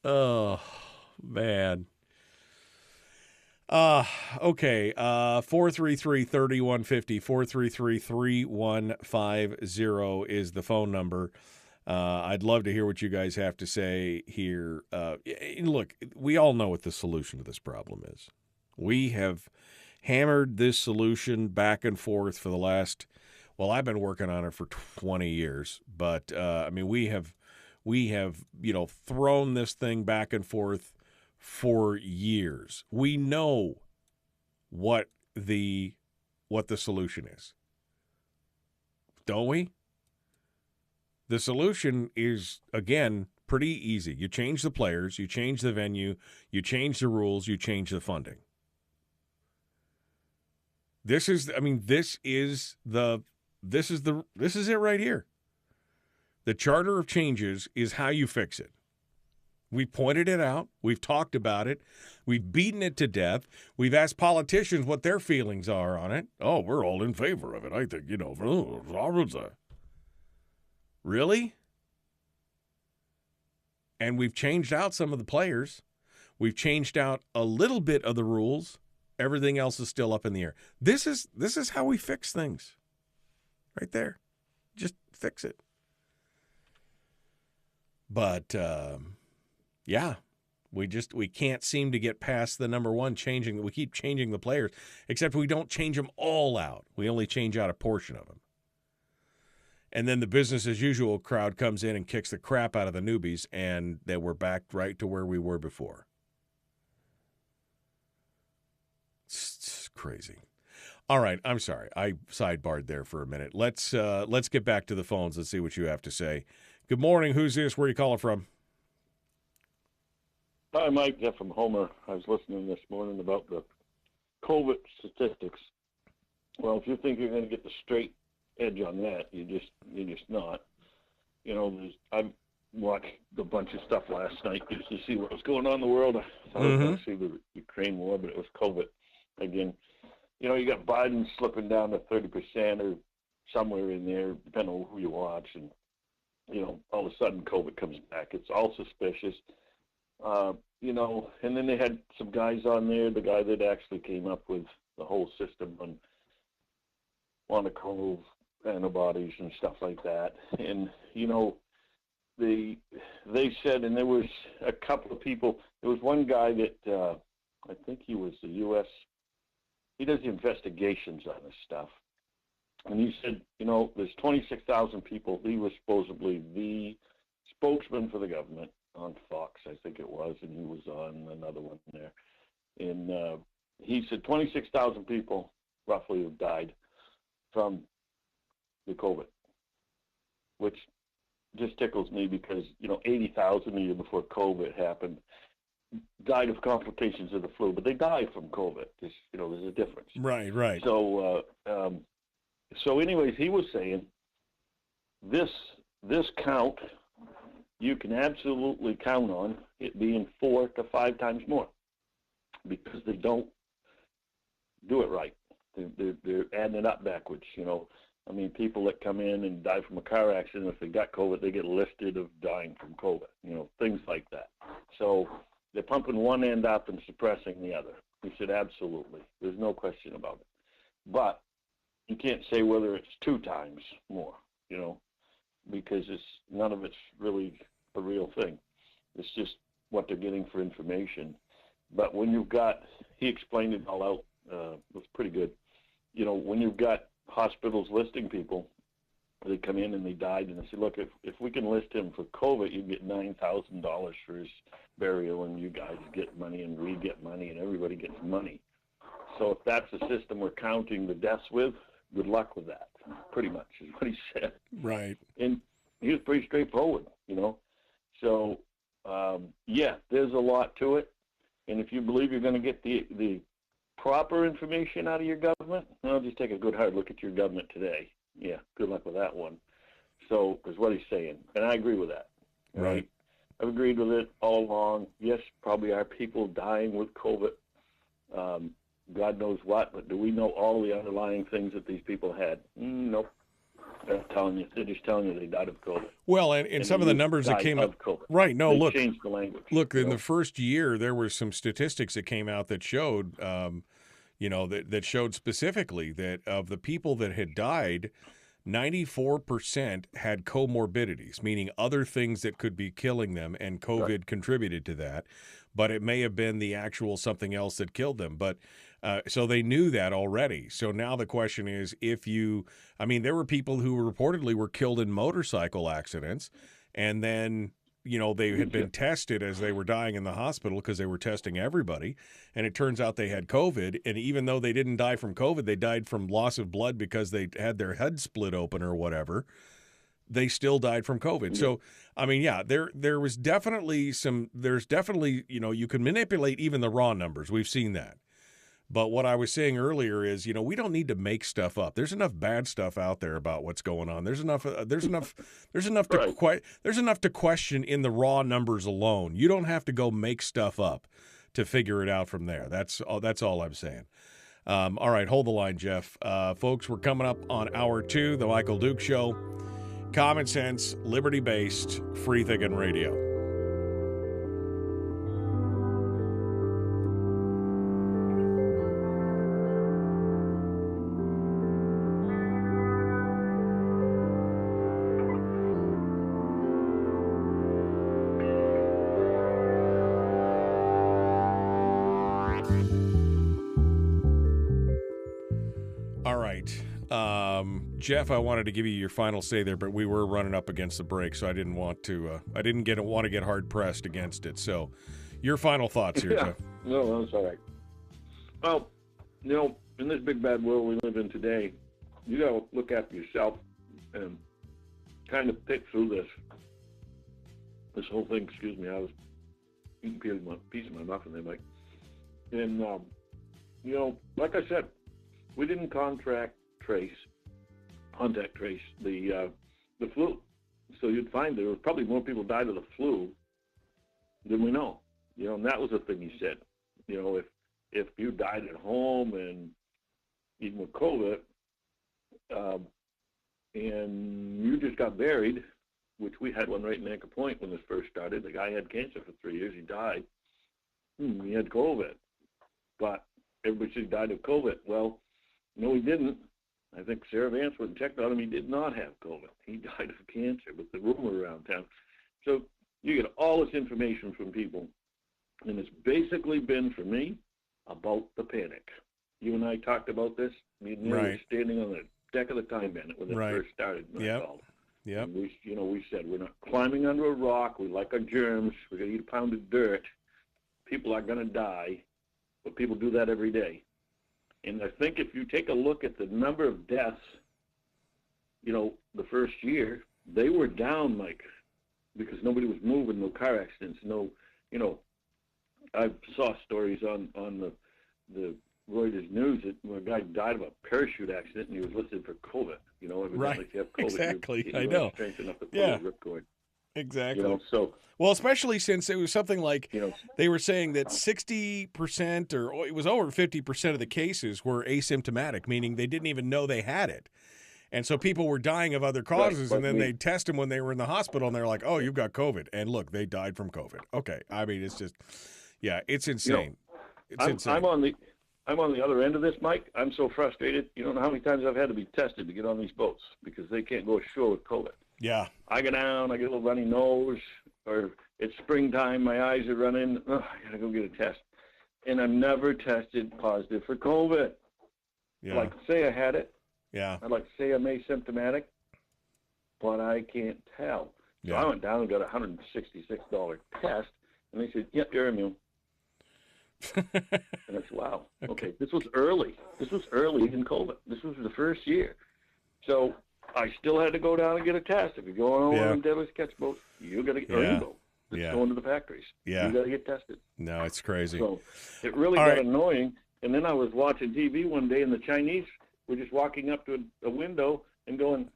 Oh, man. Okay. 433-3150, 433-3150 is the phone number. I'd love to hear what you guys have to say here. Look, we all know what the solution to this problem is. We have hammered this solution back and forth for the last, well, I've been working on it for 20 years, but we have thrown this thing back and forth for years. We know what the solution is, don't we? The solution is, again, pretty easy. You change the players, you change the venue, you change the rules, you change the funding. This is it right here. The Charter of Changes is how you fix it. We've pointed it out. We've talked about it. We've beaten it to death. We've asked politicians what their feelings are on it. Oh, we're all in favor of it. I think, really? And we've changed out some of the players. We've changed out a little bit of the rules. Everything else is still up in the air. This is how we fix things. Right there. Just fix it. But, yeah, we can't seem to get past the number one changing. We keep changing the players, except we don't change them all out. We only change out a portion of them. And then the business as usual crowd comes in and kicks the crap out of the newbies, and then we're back right to where we were before. It's crazy. All right, I'm sorry. I sidebarred there for a minute. Let's get back to the phones and see what you have to say. Good morning. Who's this? Where are you calling from? Hi, Mike. Jeff from Homer. I was listening this morning about the COVID statistics. Well, if you think you're going to get the straight edge on that, you're just not. I watched a bunch of stuff last night just to see what was going on in the world. I thought I was going to see the Ukraine war, but it was COVID again. You got Biden slipping down to 30% or somewhere in there, depending on who you watch, and all of a sudden COVID comes back. It's all suspicious. And then they had some guys on there, the guy that actually came up with the whole system on monoclonal antibodies and stuff like that. And, they said, and there was a couple of people, there was one guy that I think he was the U.S., he does the investigations on this stuff. And he said, there's 26,000 people. He was supposedly the spokesman for the government on Fox, I think it was, and he was on another one there. And he said 26,000 people roughly have died from the COVID, which just tickles me because, 80,000 a year before COVID happened died of complications of the flu, but they died from COVID. There's a difference. Right. So, anyways, he was saying this count, you can absolutely count on it being 4 to 5 times more because they don't do it right. They're adding it up backwards, people that come in and die from a car accident, if they got COVID, they get listed of dying from COVID, things like that. So they're pumping one end up and suppressing the other. He said, absolutely. There's no question about it. But you can't say whether it's 2 times more, because none of it's really a real thing. It's just what they're getting for information. But when you've got, he explained it all out, it was pretty good. When you've got hospitals listing people, they come in and they died, and they say, look, if we can list him for COVID, you get $9,000 for his burial, and you guys get money, and we get money, and everybody gets money. So if that's the system we're counting the deaths with, good luck with that, pretty much is what he said. Right. And he was pretty straightforward, So, yeah, there's a lot to it. And if you believe you're going to get the proper information out of your government, well, just take a good hard look at your government today. Yeah, good luck with that one. So, is what he's saying. And I agree with that. Right. I've agreed with it all along. Yes, probably are people dying with COVID. God knows what, but do we know all the underlying things that these people had? Nope. They're just telling you they died of COVID. Well, and some of the numbers that came out, right? No, they look, changed the language. Look, in the first year, there were some statistics that came out that showed, that showed specifically that of the people that had died, 94% had comorbidities, meaning other things that could be killing them, and COVID contributed to that. But it may have been the actual something else that killed them. But so they knew that already. So now the question is, there were people who reportedly were killed in motorcycle accidents, and then, they had been tested as they were dying in the hospital because they were testing everybody. And it turns out they had COVID. And even though they didn't die from COVID, they died from loss of blood because they had their head split open or whatever. They still died from COVID. So, there's definitely, you can manipulate even the raw numbers. We've seen that. But what I was saying earlier is, we don't need to make stuff up. There's enough bad stuff out there about what's going on. There's enough to question in the raw numbers alone. You don't have to go make stuff up to figure it out from there. That's all I'm saying. All right, hold the line, Jeff. Folks, we're coming up on hour 2, the Michael Duke Show. Common sense, liberty-based, free-thinking radio. Jeff, I wanted to give you your final say there, but we were running up against the break, so I didn't want to. I didn't want to get hard pressed against it. So, your final thoughts here, Jeff? No, that's all right. Well, in this big bad world we live in today, you got to look after yourself and kind of pick through this whole thing. Excuse me, I was eating a piece of my muffin there, Mike. And like I said, we didn't contact trace the flu. So you'd find there was probably more people died of the flu than we know. And that was the thing he said. If you died at home and even with COVID, and you just got buried, which we had one right in Anchor Point when this first started. The guy had cancer for 3 years. He died. He had COVID. But everybody said he died of COVID. Well, no, he didn't. I think Sarah Vance went and checked on him. He did not have COVID. He died of cancer, with the rumor around town. So you get all this information from people, and it's basically been, for me, about the panic. You and I talked about this. Me and you were standing on the deck of the Time Bandit when it first started. Yeah. We said we're not climbing under a rock. We like our germs. We're going to eat a pound of dirt. People are going to die, but people do that every day. And I think if you take a look at the number of deaths, the first year, they were down, Mike, because nobody was moving, no car accidents, I saw stories on the Reuters News that a guy died of a parachute accident and he was listed for COVID. Evidently if you have COVID, exactly. I know. Strength enough to pull the ripcord. Exactly. Well, especially since it was something like they were saying that 60% or it was over 50% of the cases were asymptomatic, meaning they didn't even know they had it. And so people were dying of other causes, and then they'd test them when they were in the hospital, and they're like, oh, you've got COVID. And look, they died from COVID. Okay. It's just, it's insane. It's insane. I'm on the other end of this, Mike. I'm so frustrated. You don't know how many times I've had to be tested to get on these boats because they can't go ashore with COVID. Yeah. I go down, I get a little runny nose, or it's springtime, my eyes are running. I got to go get a test. And I'm never tested positive for COVID. Yeah. I'd like to say I had it. Yeah. I'd like to say I'm asymptomatic, but I can't tell. So I went down and got a $166 test, and they said, yep, you're immune. And I said, wow, okay, this was early. This was early in COVID. This was the first year. So I still had to go down and get a test. If you're going on one of them deadly sketch boats, you got to get going to the factories. Yeah. You got to get tested. No, it's crazy. So it really got annoying. And then I was watching TV one day, and the Chinese were just walking up to a window and going,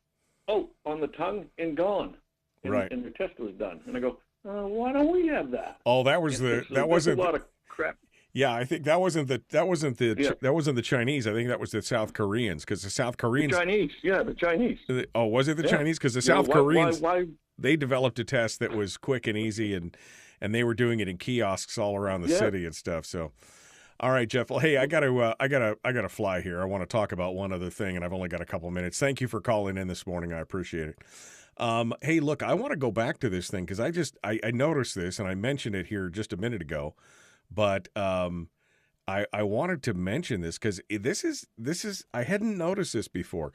oh, on the tongue and gone. And, and their test was done. And I go, why don't we have that? Oh, that was that wasn't a lot of crap. Yeah, I think that wasn't the Chinese. I think that was the South Koreans, because the South Koreans. The Chinese, the Chinese. Oh, was it the Chinese? Because the South Koreans, they developed a test that was quick and easy, and they were doing it in kiosks all around the city and stuff. So, all right, Jeff. Well, hey, I gotta fly here. I want to talk about one other thing, and I've only got a couple minutes. Thank you for calling in this morning. I appreciate it. Hey, look, I want to go back to this thing because I noticed this, and I mentioned it here just a minute ago. But I wanted to mention this because this is I hadn't noticed this before.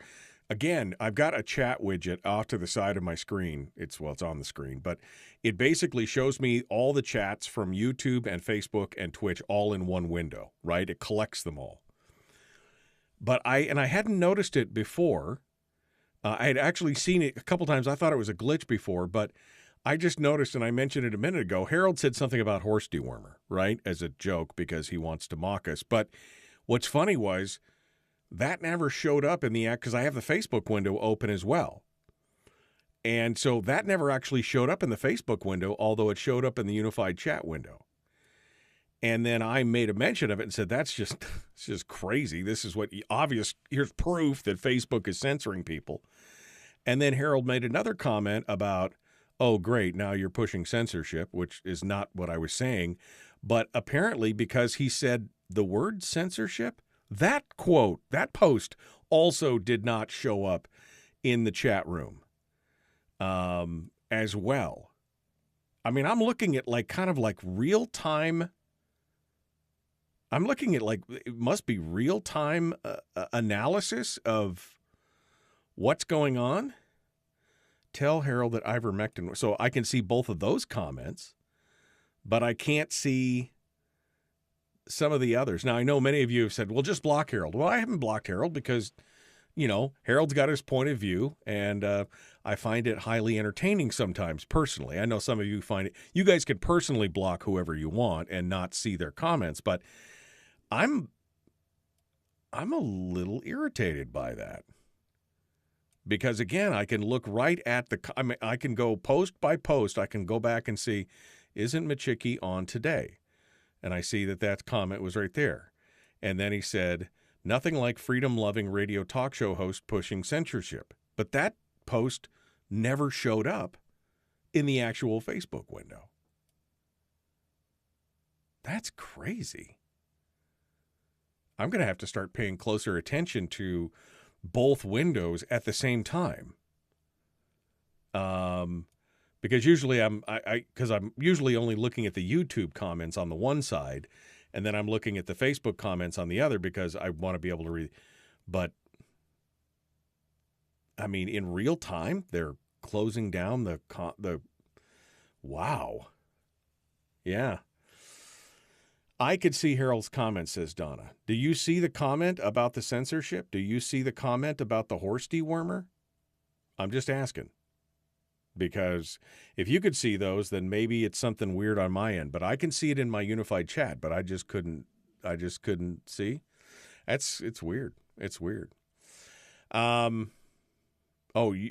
Again, I've got a chat widget off to the side of my screen. It's on the screen, but it basically shows me all the chats from YouTube and Facebook and Twitch all in one window, right? It collects them all. But I hadn't noticed it before. I had actually seen it a couple times. I thought it was a glitch before, but I just noticed, and I mentioned it a minute ago, Harold said something about horse dewormer, right, as a joke because he wants to mock us. But what's funny was that never showed up in the act because I have the Facebook window open as well. And so that never actually showed up in the Facebook window, although it showed up in the unified chat window. And then I made a mention of it and said, it's just crazy. This is here's proof that Facebook is censoring people. And then Harold made another comment about, oh, great, now you're pushing censorship, which is not what I was saying. But apparently, because he said the word censorship, that post also did not show up in the chat room as well. I mean, I'm looking at kind of real time. I'm looking at it must be real time analysis of what's going on. Tell Harold that ivermectin. So I can see both of those comments, but I can't see some of the others. Now, I know many of you have said, well, just block Harold. Well, I haven't blocked Harold because, Harold's got his point of view, and I find it highly entertaining sometimes personally. I know some of you find it. You guys can personally block whoever you want and not see their comments, but I'm a little irritated by that. Because, again, I can look right at I can go post by post. I can go back and see, isn't Machicki on today? And I see that comment was right there. And then he said, nothing like freedom-loving radio talk show host pushing censorship. But that post never showed up in the actual Facebook window. That's crazy. I'm going to have to start paying closer attention to both windows at the same time. Because usually I'm usually only looking at the YouTube comments on the one side, and then I'm looking at the Facebook comments on the other because I want to be able to read. But I mean, in real time, they're closing down the wow. Yeah. I could see Harold's comment, says Donna. Do you see the comment about the censorship? Do you see the comment about the horse dewormer? I'm just asking. Because if you could see those, then maybe it's something weird on my end. But I can see it in my unified chat, but I just couldn't see. It's weird. It's weird.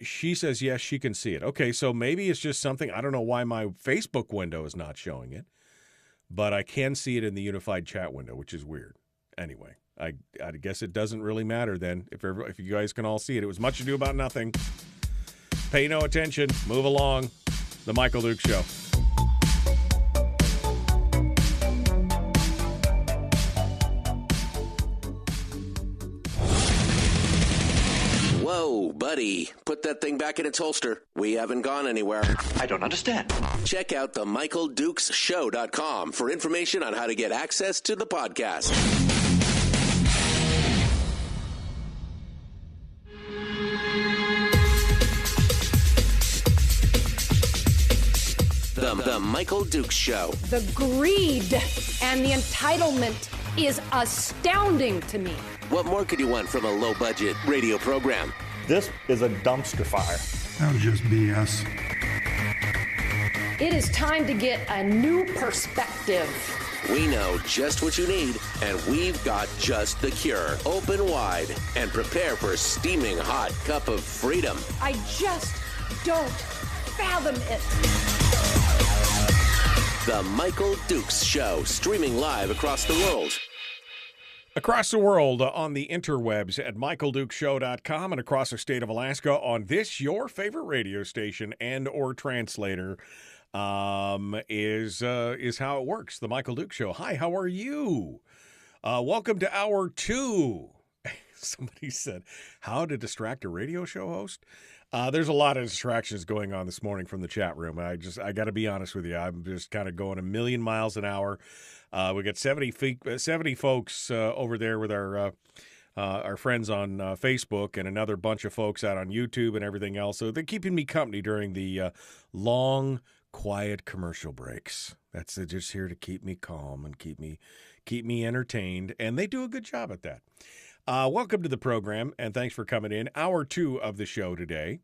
She says, yes, she can see it. Okay, so maybe it's just something. I don't know why my Facebook window is not showing it. But I can see it in the unified chat window, which is weird. Anyway, I guess it doesn't really matter then if you guys can all see it. It was Much Ado About Nothing. Pay no attention. Move along. The Michael Duke Show. buddy, put that thing back in its holster. We haven't gone anywhere. I don't understand. Check out the MichaelDukesShow.com for information on how to get access to the podcast. The Michael Dukes Show. The greed and the entitlement is astounding to me. What more could you want from a low-budget radio program? This is a dumpster fire. That was just BS. It is time to get a new perspective. We know just what you need, and we've got just the cure. Open wide and prepare for a steaming hot cup of freedom. I just don't fathom it. The Michael Dukes Show, streaming live across the world. Across the world on the interwebs at michaeldukeshow.com and across the state of Alaska on this, your favorite radio station and or translator, is how it works. The Michael Dukes Show. Hi, how are you? Welcome to hour 2. Somebody said, how to distract a radio show host? There's a lot of distractions going on this morning from the chat room. I got to be honest with you. I'm just kind of going a million miles an hour. We got 70 folks over there with our friends on Facebook and another bunch of folks out on YouTube and everything else. So they're keeping me company during the long, quiet commercial breaks. That's just here to keep me calm and keep me entertained, and they do a good job at that. Welcome to the program, and thanks for coming in. Hour 2 of the show today,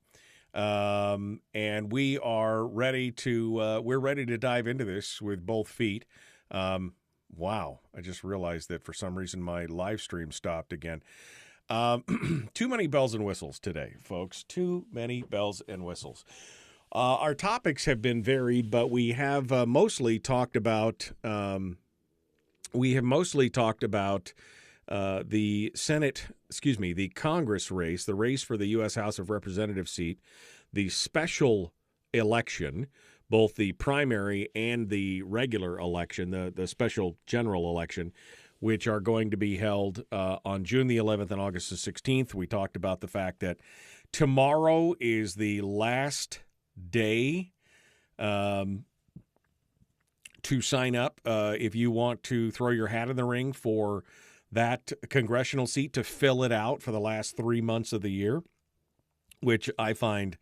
and we are ready to dive into this with both feet. Wow, I just realized that for some reason my live stream stopped again. Too many bells and whistles today, folks. Too many bells and whistles. Our topics have been varied, but we have mostly talked about the Congress race, the race for the U.S. House of Representatives seat, the special election, both the primary and the regular election, the special general election, which are going to be held on June the 11th and August the 16th. We talked about the fact that tomorrow is the last day to sign up if you want to throw your hat in the ring for that congressional seat, to fill it out for the last 3 months of the year, which I find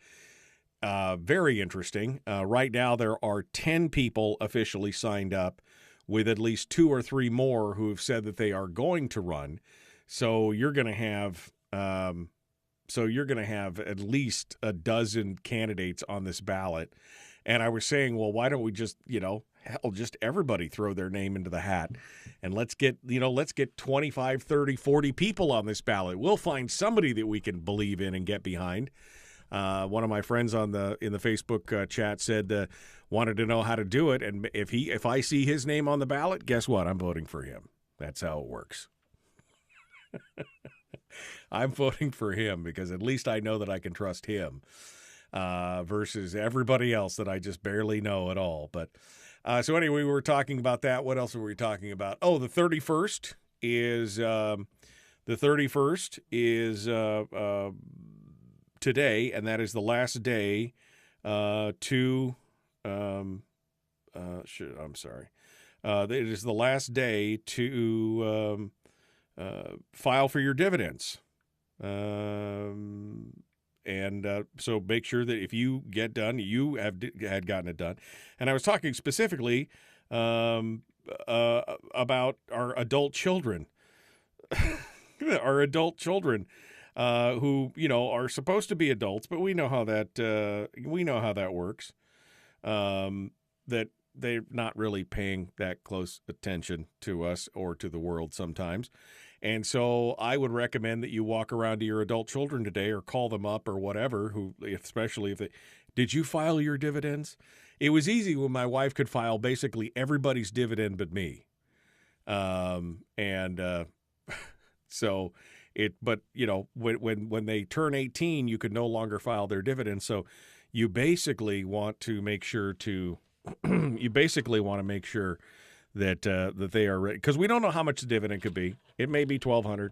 very interesting. Right now, there are 10 people officially signed up, with at least 2 or 3 more who have said that they are going to run. So you're going to have at least a dozen candidates on this ballot. And I was saying, well, why don't we just, just everybody throw their name into the hat, and let's get 25, 30, 40 people on this ballot. We'll find somebody that we can believe in and get behind. One of my friends in the Facebook chat said wanted to know how to do it, and if I see his name on the ballot, guess what? I'm voting for him. That's how it works. I'm voting for him because at least I know that I can trust him versus everybody else that I just barely know at all. But so anyway, we were talking about that. What else were we talking about? Oh, the 31st is today, and that is the last day to it is the last day to file for your dividends. So make sure that if you get done, you had gotten it done. And I was talking specifically about our adult children, who are supposed to be adults, but we know how that works. That they're not really paying that close attention to us or to the world sometimes. And so I would recommend that you walk around to your adult children today or call them up or whatever, especially if they, did you file your dividends? It was easy when my wife could file basically everybody's dividend but me. So when they turn 18, you could no longer file their dividends. So you basically want to make sure that they are ready, because we don't know how much the dividend could be. It may be $1,200.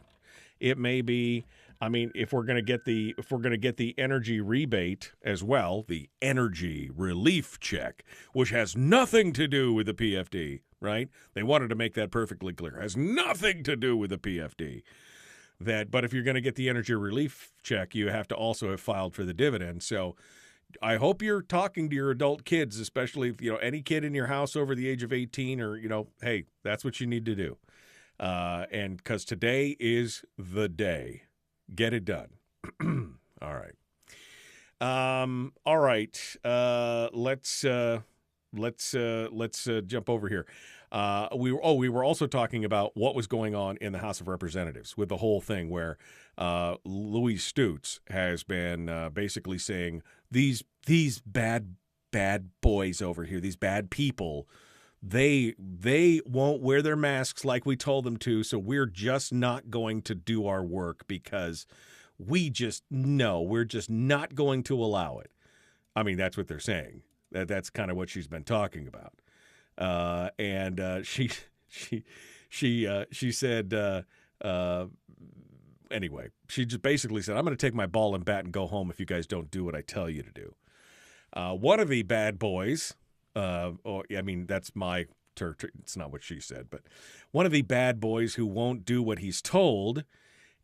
It may be I mean, if we're going to get the energy rebate as well, the energy relief check, which has nothing to do with the PFD, right? They wanted to make that perfectly clear. It has nothing to do with the PFD. But if you're going to get the energy relief check, you have to also have filed for the dividend. So I hope you're talking to your adult kids, especially if, any kid in your house over the age of 18 or, hey, that's what you need to do. And because today is the day. Get it done. All right. All right. Let's jump over here. We were also talking about what was going on in the House of Representatives with the whole thing where Louis Stutz has been basically saying these bad boys over here, these bad people, they won't wear their masks like we told them to, so we're just not going to do our work because we're just not going to allow it. I mean, that's what they're saying. That's kind of what she's been talking about. She said, anyway, she just basically said, I'm going to take my ball and bat and go home if you guys don't do what I tell you to do. One of the bad boys, that's my it's not what she said, but one of the bad boys who won't do what he's told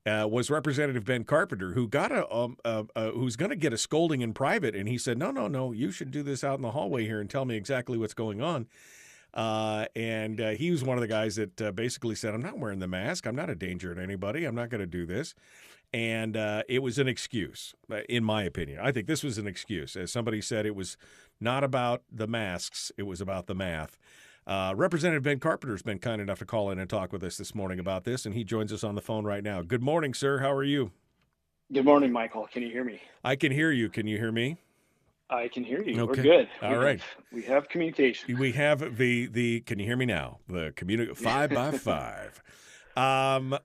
was Representative Ben Carpenter, who got who's going to get a scolding in private, and he said, no, you should do this out in the hallway here and tell me exactly what's going on. He was one of the guys that basically said, I'm not wearing the mask. I'm not a danger to anybody. I'm not going to do this. And it was an excuse, in my opinion. I think this was an excuse. As somebody said, it was not about the masks. It was about the math. Representative Ben Carpenter has been kind enough to call in and talk with us this morning about this, and he joins us on the phone right now. Good morning, sir. How are you? Good morning, Michael. Can you hear me? I can hear you. Can you hear me? I can hear you. Okay. We're good. All right. We have communication. We have the can you hear me now? The 5x5.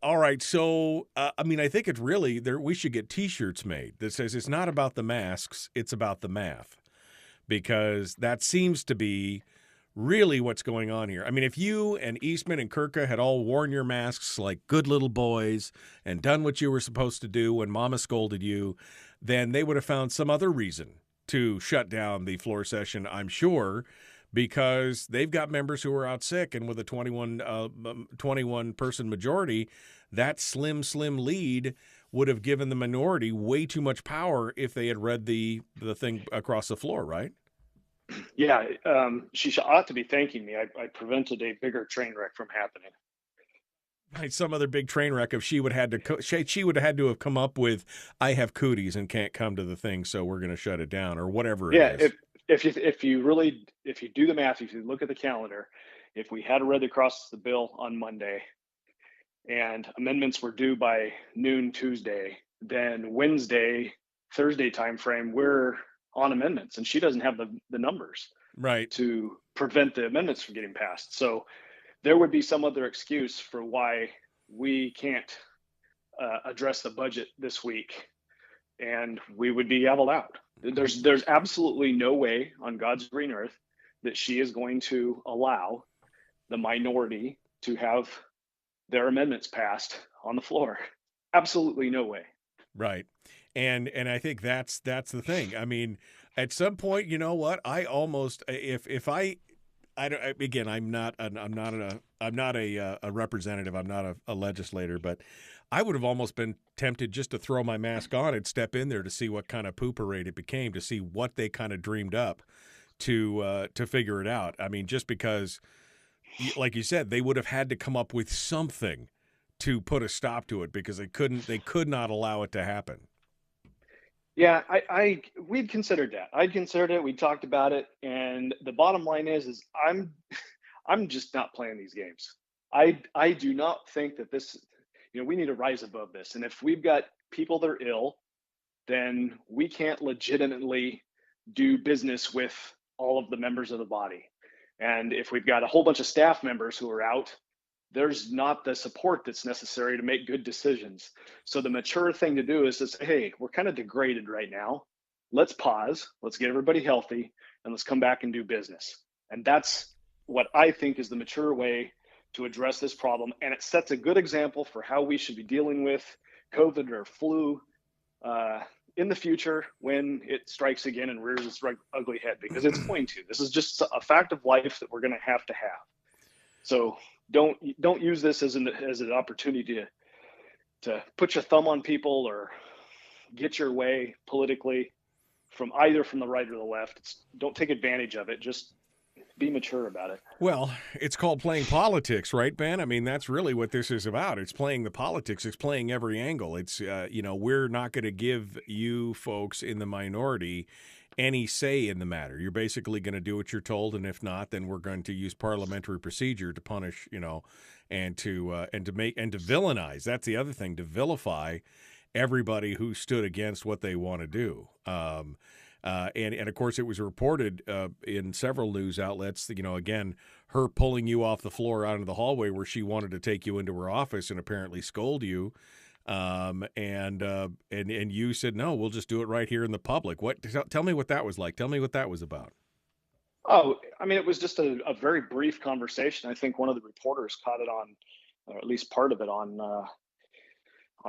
All right. So, I think it's really we should get T-shirts made that says it's not about the masks, it's about the math, because that seems to be really what's going on here. I mean, if you and Eastman and Kirka had all worn your masks like good little boys and done what you were supposed to do when Mama scolded you, then they would have found some other reason to shut down the floor session, I'm sure, because they've got members who are out sick, and with a 21-person majority, that slim lead would have given the minority way too much power if they had read the thing across the floor, right? Yeah, she ought to be thanking me. I prevented a bigger train wreck from happening. Right, some other big train wreck if she would have had to have come up with, I have cooties and can't come to the thing, so we're going to shut it down, or whatever it is. If you do the math, if you look at the calendar, if we had read across the bill on Monday and amendments were due by noon Tuesday, then Wednesday, Thursday timeframe, we're on amendments, and she doesn't have the numbers right to prevent the amendments from getting passed. So there would be some other excuse for why we can't address the budget this week, and we would be leveled out. There's absolutely no way on God's green earth that she is going to allow the minority to have their amendments passed on the floor. Absolutely no way. Right. And I think that's the thing. I mean, at some point, you know what? I almost I'm not a representative. I'm not a legislator, but I would have almost been tempted just to throw my mask on and step in there to see what kind of poo parade it became, to see what they kind of dreamed up to figure it out. I mean, just because, like you said, they would have had to come up with something to put a stop to it, because they could not allow it to happen. Yeah, we'd considered that. I'd considered it. We talked about it, and the bottom line is I'm just not playing these games. I do not think that this, we need to rise above this. And if we've got people that are ill, then we can't legitimately do business with all of the members of the body. And if we've got a whole bunch of staff members who are out, there's not the support that's necessary to make good decisions. So the mature thing to do is to say, hey, we're kind of degraded right now. Let's pause, let's get everybody healthy, and let's come back and do business. And that's what I think is the mature way to address this problem. And it sets a good example for how we should be dealing with COVID or flu in the future when it strikes again and rears its ugly head, because it's going to. This is just a fact of life that we're going to have. So don't use this as an opportunity to put your thumb on people or get your way politically from either from the right or the left. Don't take advantage of it. Just be mature about it. Well, it's called playing politics, right, Ben? I mean, that's really what this is about. It's playing the politics. It's playing every angle. It's, we're not going to give you folks in the minority any say in the matter. You're basically going to do what you're told, and if not, then we're going to use parliamentary procedure to punish, and to villainize. That's the other thing, to vilify everybody who stood against what they want to do. And of course, it was reported in several news outlets, again, her pulling you off the floor out into the hallway where she wanted to take you into her office and apparently scold you. And you said, no, we'll just do it right here in the public. Tell me what that was like. Tell me what that was about. Oh, I mean, it was just a very brief conversation. I think one of the reporters caught it on, or at least part of it on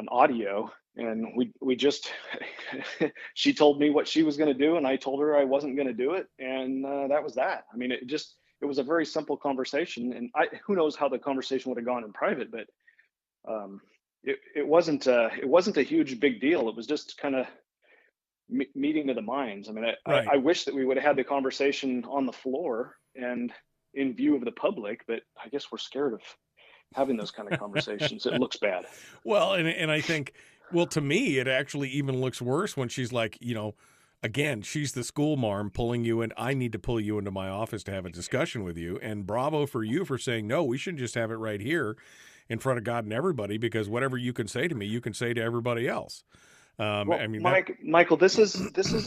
audio. And we just, she told me what she was going to do, and I told her I wasn't going to do it. And that was that. I mean, it was a very simple conversation, and who knows how the conversation would have gone in private, but it wasn't a huge big deal. It was just kind of meeting of the minds. I mean, right. I wish that we would have had the conversation on the floor and in view of the public, but I guess we're scared of having those kind of conversations. It looks bad. Well, and I think, well, to me, it actually even looks worse when she's like, again, she's the school marm pulling you in. I need to pull you into my office to have a discussion with you. And bravo for you for saying, no, we should just have it right here in front of God and everybody, because whatever you can say to me, you can say to everybody else. Well, I mean, Michael, this is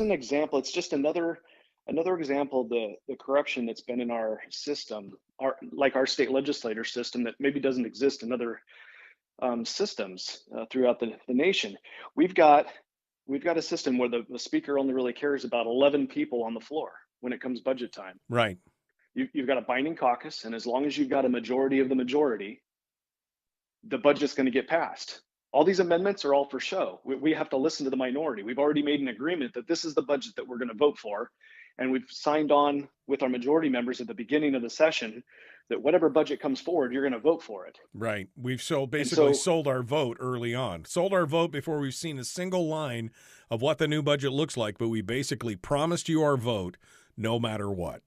an example. It's just another example of the corruption that's been in our system, our state legislator system that maybe doesn't exist in other systems throughout the nation. We've got a system where the speaker only really cares about 11 people on the floor when it comes budget time. Right. You've got a binding caucus, and as long as you've got a majority of the majority, the budget's going to get passed. All these amendments are all for show. We have to listen to the minority. We've already made an agreement that this is the budget that we're going to vote for. And we've signed on with our majority members at the beginning of the session that whatever budget comes forward, you're going to vote for it. Right. We've sold our vote early on. Sold our vote before we've seen a single line of what the new budget looks like, but we basically promised you our vote no matter what.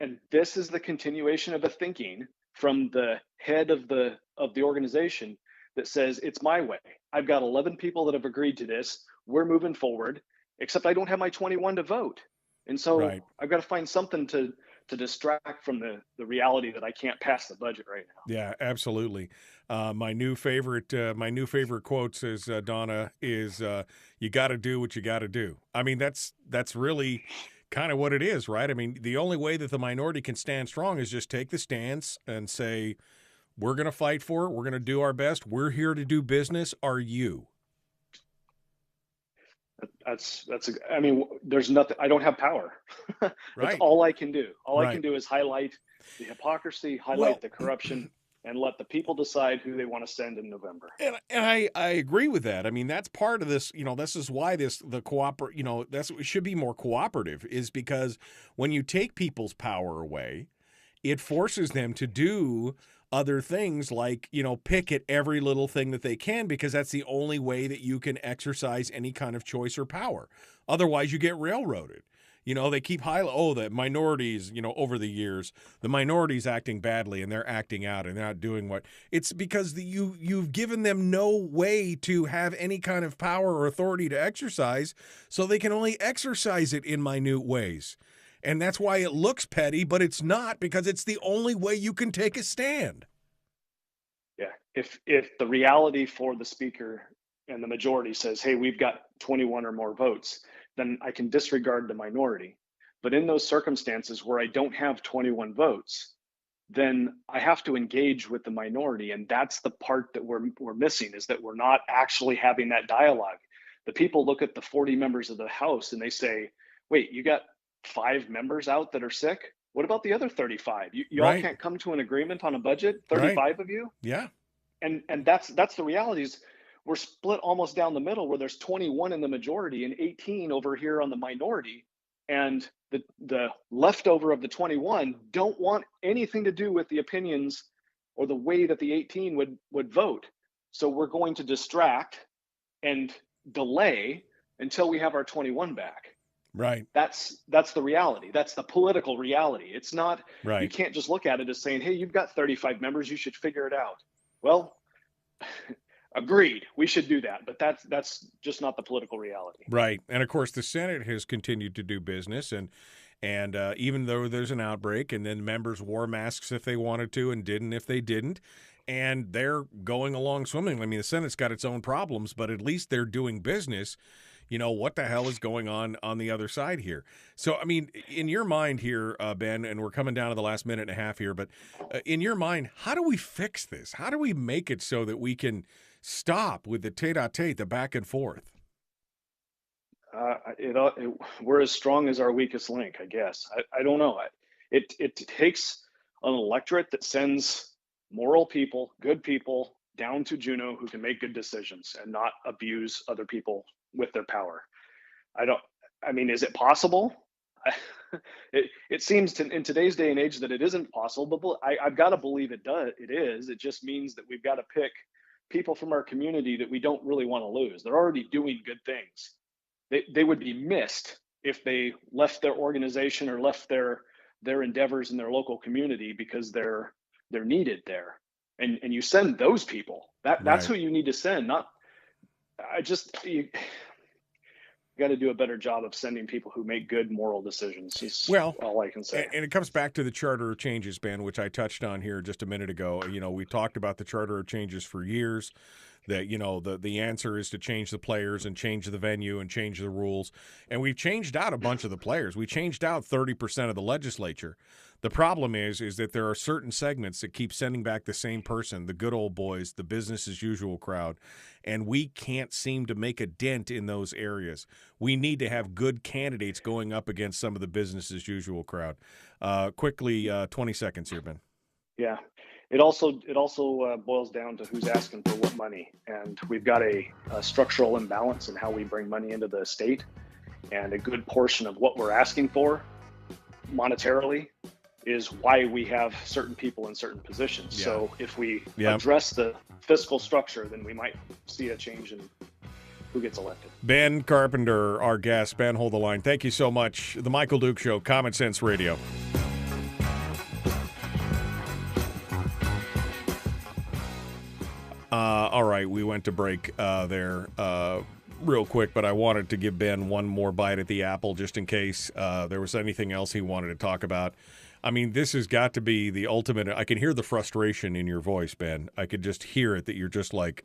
And this is the continuation of a thinking from the head of the organization that says, it's my way. I've got 11 people that have agreed to this. We're moving forward, except I don't have my 21 to vote. And so right. I've got to find something to distract from the reality that I can't pass the budget right now. Yeah, absolutely. My new favorite quote says, Donna, is you got to do what you got to do. I mean, that's really kind of what it is, right? I mean, the only way that the minority can stand strong is just take the stance and say, we're going to fight for it. We're going to do our best. We're here to do business. Are you? I mean, there's nothing, I don't have power. That's right. all I can do. All right. I can do is highlight the hypocrisy, highlight the corruption, and let the people decide who they want to send in November. And I agree with that. I mean, that's part of this, this is why it should be more cooperative, is because when you take people's power away, it forces them to do other things like, pick at every little thing that they can, because that's the only way that you can exercise any kind of choice or power. Otherwise, you get railroaded. They keep the minorities, over the years, the minorities acting badly and they're acting out and they're not doing what. It's because you've given them no way to have any kind of power or authority to exercise, so they can only exercise it in minute ways. And that's why it looks petty, but it's not, because it's the only way you can take a stand. Yeah. If the reality for the speaker and the majority says, hey, we've got 21 or more votes, then I can disregard the minority. But in those circumstances where I don't have 21 votes, then I have to engage with the minority. And that's the part that we're missing, is that we're not actually having that dialogue. The people look at the 40 members of the House and they say, wait, you got 5 members out that are sick? What about the other 35? You right. all can't come to an agreement on a budget, 35 right. of you? Yeah. And that's the reality, is we're split almost down the middle, where there's 21 in the majority and 18 over here on the minority. And the leftover of the 21 don't want anything to do with the opinions or the way that the 18 would vote. So we're going to distract and delay until we have our 21 back. Right. That's the reality. That's the political reality. It's not, right. You can't just look at it as saying, hey, you've got 35 members, you should figure it out. Well, agreed, we should do that, but that's just not the political reality. Right. And of course the Senate has continued to do business, and even though there's an outbreak, and then members wore masks if they wanted to and didn't if they didn't, and they're going along swimmingly. I mean, the Senate's got its own problems, but at least they're doing business. You know, what the hell is going on the other side here? So, I mean, in your mind here, Ben, and we're coming down to the last minute and a half here, but in your mind, how do we fix this? How do we make it so that we can stop with the tete-a-tete, the back and forth? We're as strong as our weakest link, I guess. I don't know. It takes an electorate that sends moral people, good people, down to Juneau who can make good decisions and not abuse other people with their power. I mean, is it possible? It seems in today's day and age that it isn't possible, but I've got to believe it is. It just means that we've got to pick people from our community that we don't really want to lose. They're already doing good things. They would be missed if they left their organization or left their endeavors in their local community because they're needed there. And you send those people. That's right. Who you need to send. You got to do a better job of sending people who make good moral decisions. Is all I can say. And it comes back to the charter of changes, Ben, which I touched on here just a minute ago. You know, we talked about the charter of changes for years. That, you know, the answer is to change the players and change the venue and change the rules. And we've changed out a bunch of the players. We changed out 30% of the legislature. The problem is that there are certain segments that keep sending back the same person, the good old boys, the business as usual crowd, and we can't seem to make a dent in those areas. We need to have good candidates going up against some of the business as usual crowd. Quickly, 20 seconds here, Ben. Yeah. It also boils down to who's asking for what money, and we've got a structural imbalance in how we bring money into the state, and a good portion of what we're asking for monetarily is why we have certain people in certain positions. Yeah. So if we address the fiscal structure, then we might see a change in who gets elected. Ben Carpenter, our guest. Ben, hold the line. Thank you so much. The Michael Duke Show, Common Sense Radio. All right, we went to break there real quick, but I wanted to give Ben one more bite at the apple just in case there was anything else he wanted to talk about. I mean, this has got to be the ultimate. I can hear the frustration in your voice, Ben. I could just hear it, that you're just like,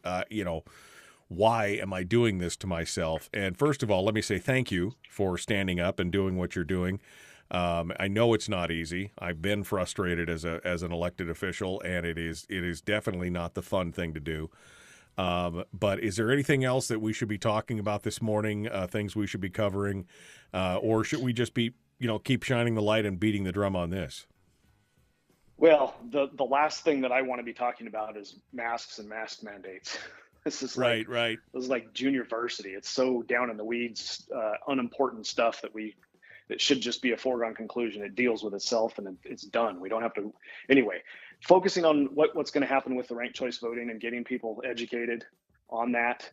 why am I doing this to myself? And first of all, let me say thank you for standing up and doing what you're doing. I know it's not easy. I've been frustrated as an elected official, and it is definitely not the fun thing to do. But is there anything else that we should be talking about this morning, things we should be covering, or should we just be, keep shining the light and beating the drum on this? Well, the last thing that I want to be talking about is masks and mask mandates. This is right. This is like junior varsity. It's so down in the weeds, unimportant stuff that should just be a foregone conclusion. It deals with itself and it's done. We don't have to. Anyway, focusing on what's going to happen with the ranked choice voting and getting people educated on that,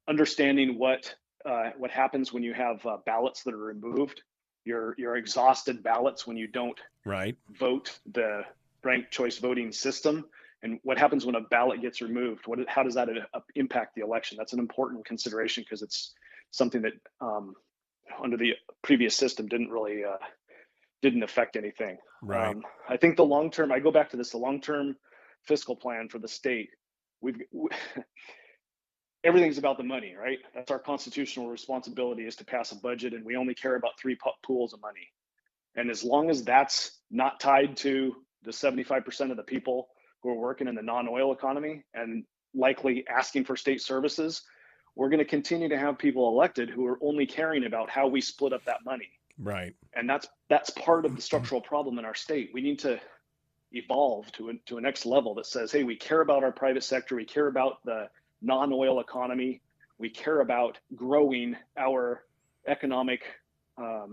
understanding what happens when you have ballots that are removed, your exhausted ballots when you don't vote the ranked choice voting system, and what happens when a ballot gets removed. How does that impact the election? That's an important consideration because it's something that under the previous system didn't affect anything. Right. I think the long-term, I go back to this, the long-term fiscal plan for the state, everything's about the money, right? That's our constitutional responsibility, is to pass a budget, and we only care about three pools of money. And as long as that's not tied to the 75% of the people who are working in the non-oil economy and likely asking for state services, we're going to continue to have people elected who are only caring about how we split up that money. Right. And that's part of the structural problem in our state. We need to evolve to a next level that says, hey, we care about our private sector. We care about the non-oil economy. We care about growing our economic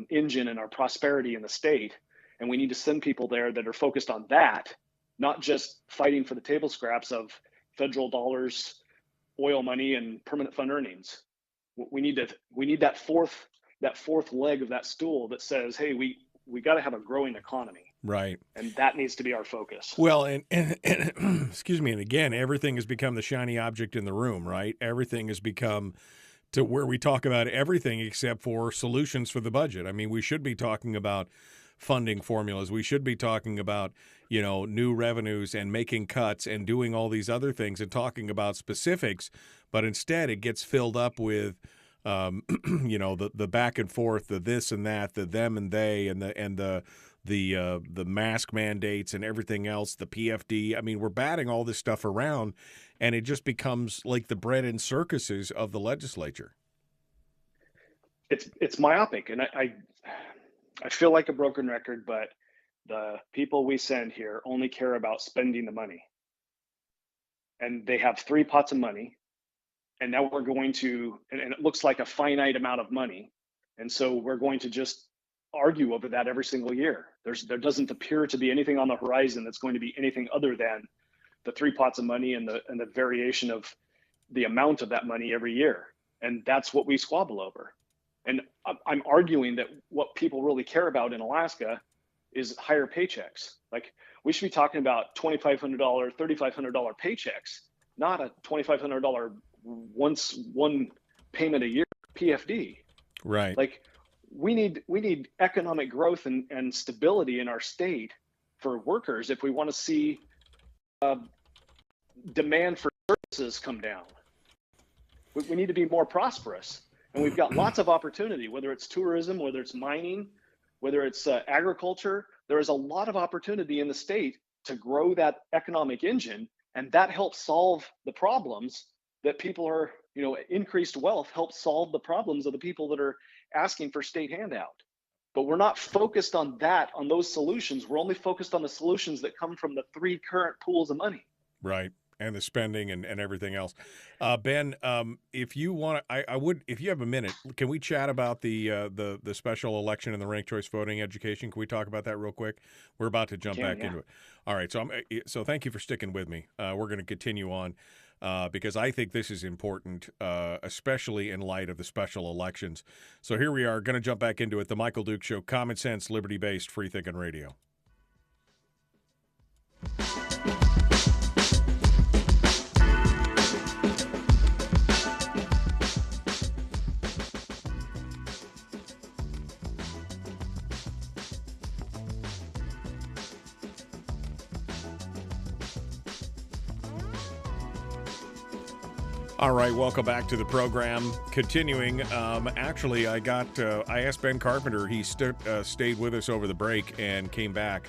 engine and our prosperity in the state. And we need to send people there that are focused on that, not just fighting for the table scraps of federal dollars, oil money, and permanent fund earnings. We need that fourth leg of that stool that says, hey, we got to have a growing economy. Right. And that needs to be our focus. Well, and excuse me, and again, everything has become the shiny object in the room, right? Everything has become to where we talk about everything except for solutions for the budget. I mean, we should be talking about funding formulas. We should be talking about, new revenues and making cuts and doing all these other things and talking about specifics, but instead it gets filled up with the back and forth, the this and that, the them and they, and the mask mandates and everything else, the PFD. I mean, we're batting all this stuff around, and it just becomes like the bread and circuses of the legislature. It's myopic, and I feel like a broken record, but the people we send here only care about spending the money. And they have 3 pots of money, and now we're going to, and it looks like a finite amount of money. And so we're going to just argue over that every single year. There doesn't appear to be anything on the horizon that's going to be anything other than the 3 pots of money and the variation of the amount of that money every year. And that's what we squabble over. And I'm arguing that what people really care about in Alaska is higher paychecks. Like, we should be talking about $2,500, $3,500 paychecks, not a $2,500 one payment a year PFD. Right. Like, we need economic growth and stability in our state for workers if we want to see demand for services come down. We need to be more prosperous. And we've got lots of opportunity, whether it's tourism, whether it's mining, whether it's agriculture. There is a lot of opportunity in the state to grow that economic engine, and that helps solve the problems that people are, increased wealth helps solve the problems of the people that are asking for state handout. But we're not focused on those solutions. We're only focused on the solutions that come from the 3 current pools of money. Right. And the spending and everything else. Ben, if you want to, if you have a minute, can we chat about the special election and the ranked choice voting education? Can we talk about that real quick? We're about to jump back into it. All right. So thank you for sticking with me. We're going to continue on because I think this is important, especially in light of the special elections. So here we are, going to jump back into it. The Michael Duke Show, common sense, liberty-based, free-thinking radio. All right, welcome back to the program. Continuing, actually, I asked Ben Carpenter. He stayed with us over the break and came back.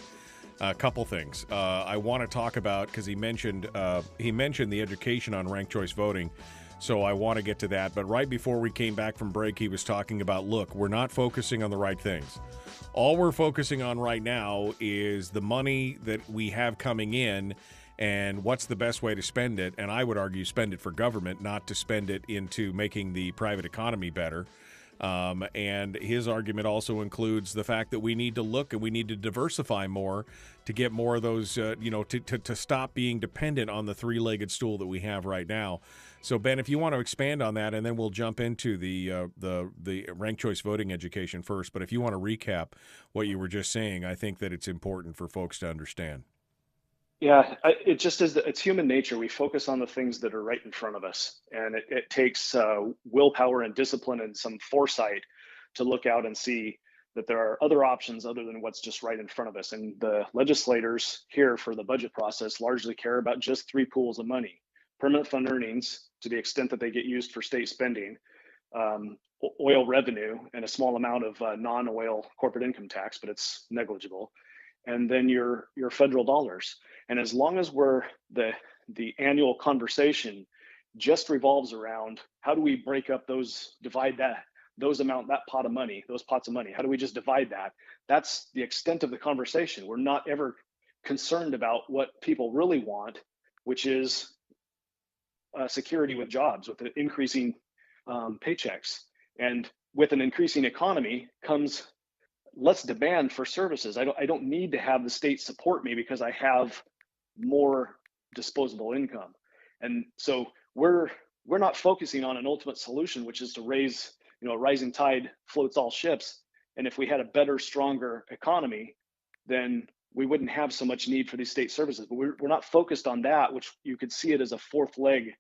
A couple things I want to talk about because he mentioned the education on ranked choice voting. So I want to get to that. But right before we came back from break, he was talking about, look, we're not focusing on the right things. All we're focusing on right now is the money that we have coming in and what's the best way to spend it. And I would argue spend it for government, not to spend it into making the private economy better. And his argument also includes the fact that we need to look and we need to diversify more to get more of those, to stop being dependent on the 3-legged stool that we have right now. So, Ben, if you want to expand on that, and then we'll jump into the ranked choice voting education first. But if you want to recap what you were just saying, I think that it's important for folks to understand. Yeah, it just is. It's human nature. We focus on the things that are right in front of us, and it takes willpower and discipline and some foresight to look out and see that there are other options other than what's just right in front of us. And the legislators here for the budget process largely care about just 3 pools of money: permanent fund earnings, to the extent that they get used for state spending, oil revenue, and a small amount of non-oil corporate income tax, but it's negligible, and then your federal dollars. And as long as the annual conversation just revolves around how do we break up that pot of money, those pots of money, how do we just divide that? That's the extent of the conversation. We're not ever concerned about what people really want, which is security with jobs, with the increasing paychecks. And with an increasing economy comes less demand for services. I don't need to have the state support me because I have more disposable income. And so we're not focusing on an ultimate solution, which is to raise, a rising tide floats all ships. And if we had a better, stronger economy, then we wouldn't have so much need for these state services. But we're not focused on that, which you could see it as a fourth leg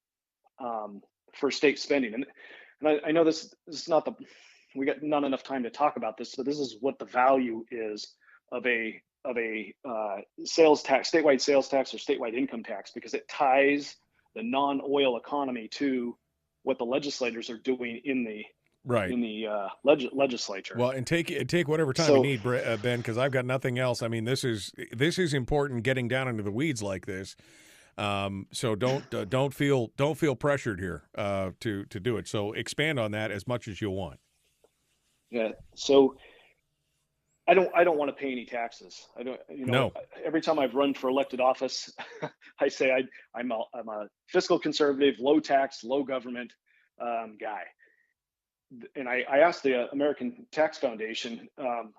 for state spending. And I know this is not we got not enough time to talk about this, but this is what the value is of a sales tax, statewide sales tax or statewide income tax, because it ties the non-oil economy to what the legislators are doing in the legislature. Well, and take whatever time you need, Ben, because I've got nothing else. I mean, this is important, getting down into the weeds like this. So don't feel pressured here to do it. So expand on that as much as you want. Yeah. So I don't want to pay any taxes. I don't. No. Every time I've run for elected office, I say I'm a fiscal conservative, low tax, low government guy. And I asked the American Tax Foundation,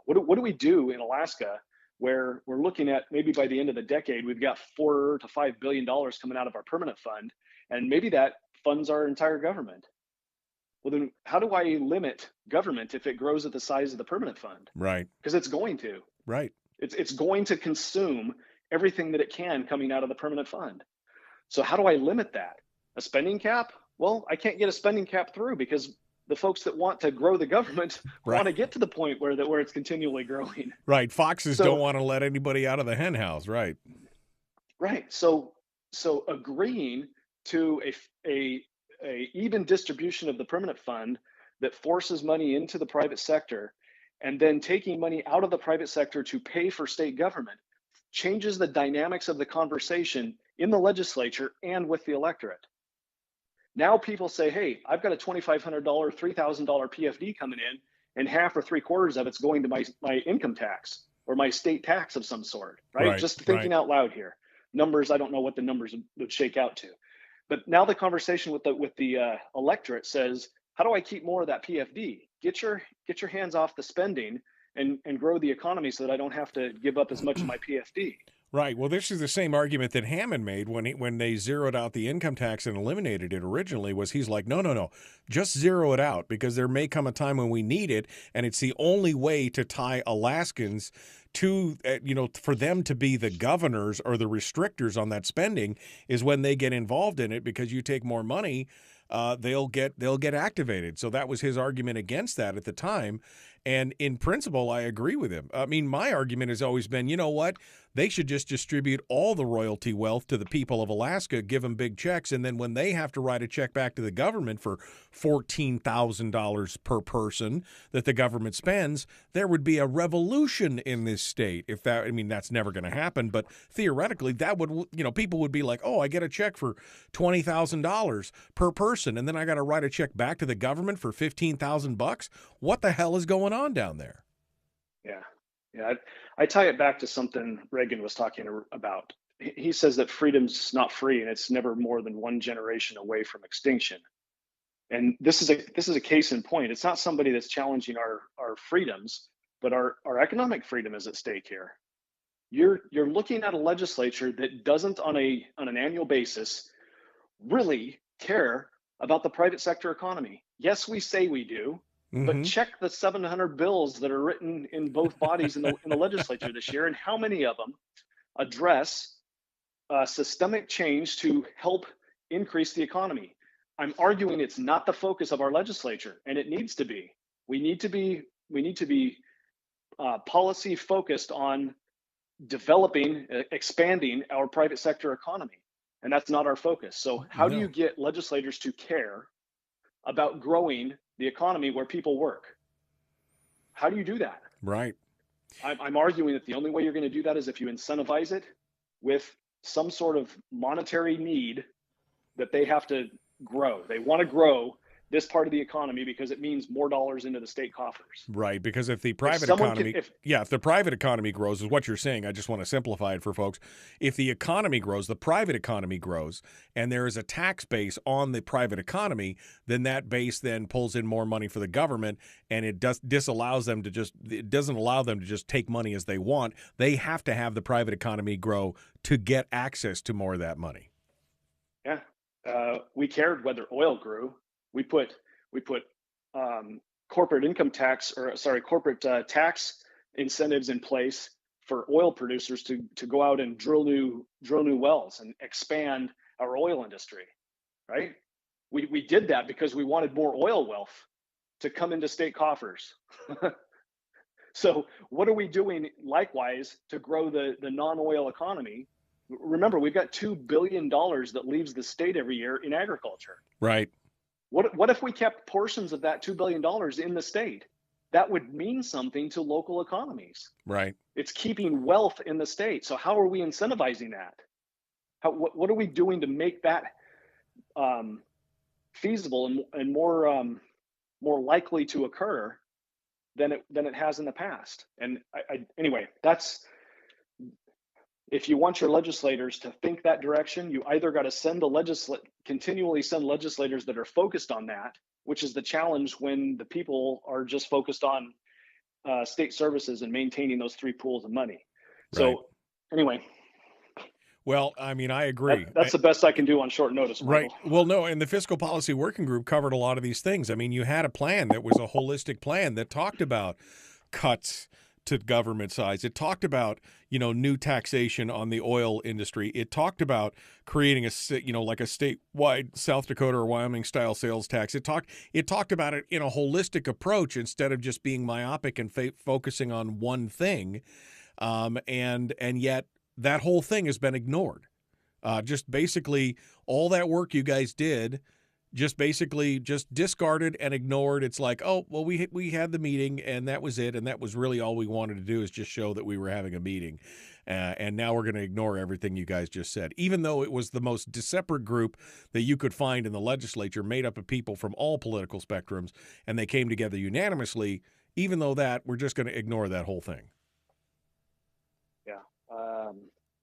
what do we do in Alaska where we're looking at maybe by the end of the decade, we've got $4 to $5 billion coming out of our permanent fund, and maybe that funds our entire government. Well, then how do I limit government if it grows at the size of the permanent fund? Right. Because it's going to. Right. It's going to consume everything that it can coming out of the permanent fund. So how do I limit that? A spending cap? Well, I can't get a spending cap through because the folks that want to grow the government want to get to the point where it's continually growing. Right. Foxes don't want to let anybody out of the hen house. Right. Right. So agreeing to a even distribution of the permanent fund that forces money into the private sector and then taking money out of the private sector to pay for state government changes the dynamics of the conversation in the legislature and with the electorate. Now people say, hey, I've got a $2,500, $3,000 PFD coming in, and half or 3/4 of it's going to my income tax or my state tax of some sort, right? Just thinking out loud here. Numbers, I don't know what the numbers would shake out to. But now the conversation with the electorate says, how do I keep more of that PFD? Get your hands off the spending and grow the economy so that I don't have to give up as much of my PFD. Right. Well, this is the same argument that Hammond made when they zeroed out the income tax and eliminated it originally. He's like, no, just zero it out because there may come a time when we need it, and it's the only way to tie Alaskans to, for them to be the governors or the restrictors on that spending is when they get involved in it, because you take more money, they'll get activated. So that was his argument against that at the time. And in principle, I agree with him. I mean, my argument has always been, you know what? They should just distribute all the royalty wealth to the people of Alaska, give them big checks, and then when they have to write a check back to the government for $14,000 per person that the government spends, there would be a revolution in this state. That's never going to happen, but theoretically, that would, people would be like, oh, I get a check for $20,000 per person, and then I got to write a check back to the government for $15,000. What the hell is going on down there? Yeah, I tie it back to something Reagan was talking about. He says that freedom's not free and it's never more than one generation away from extinction. And this is a case in point. It's not somebody that's challenging our freedoms, but our economic freedom is at stake here. You're looking at a legislature that doesn't on an annual basis really care about the private sector economy. Yes, we say we do. But check the 700 bills that are written in both bodies in the legislature this year, and how many of them address systemic change to help increase the economy. I'm arguing it's not the focus of our legislature, and it needs to be. We need to be policy focused on developing, expanding our private sector economy, and that's not our focus. So how do you get legislators to care about growing the economy where people work? How do you do that? Right. I'm arguing that the only way you're going to do that is if you incentivize it with some sort of monetary need that they have to grow. They want to grow this part of the economy because it means more dollars into the state coffers. Right, because if the private economy, if the private economy grows, is what you're saying. I just want to simplify it for folks. If the economy grows, the private economy grows, and there is a tax base on the private economy, then that base then pulls in more money for the government, and it doesn't allow them to just take money as they want. They have to have the private economy grow to get access to more of that money. Yeah, we cared whether oil grew. We put corporate income tax, corporate tax incentives in place for oil producers to go out and drill new wells and expand our oil industry, right? We did that because we wanted more oil wealth to come into state coffers. So what are we doing likewise to grow the non-oil economy? Remember, we've got $2 billion that leaves the state every year in agriculture. Right. What if we kept portions of that $2 billion in the state? That would mean something to local economies. Right. It's keeping wealth in the state. So how are we incentivizing that? What are we doing to make that feasible and more likely to occur than it has in the past? And anyway, that's. If you want your legislators to think that direction, you either got to continually send legislators that are focused on that, which is the challenge when the people are just focused on state services and maintaining those three pools of money. Right. So anyway. Well, I mean, I agree. That's the best I can do on short notice, Michael. Right. Well, no, and the Fiscal Policy Working Group covered a lot of these things. I mean, you had a plan that was a holistic plan that talked about cuts to government size. It talked about, new taxation on the oil industry. It talked about creating like a statewide South Dakota or Wyoming style sales tax. It talked about it in a holistic approach instead of just being myopic and focusing on one thing. And yet that whole thing has been ignored. Just basically all that work you guys did, just discarded and ignored. It's like, oh, well, we had the meeting and that was it. And that was really all we wanted to do, is just show that we were having a meeting. And now we're going to ignore everything you guys just said, even though it was the most separate group that you could find in the legislature, made up of people from all political spectrums. And they came together unanimously. Even though we're just going to ignore that whole thing. Yeah,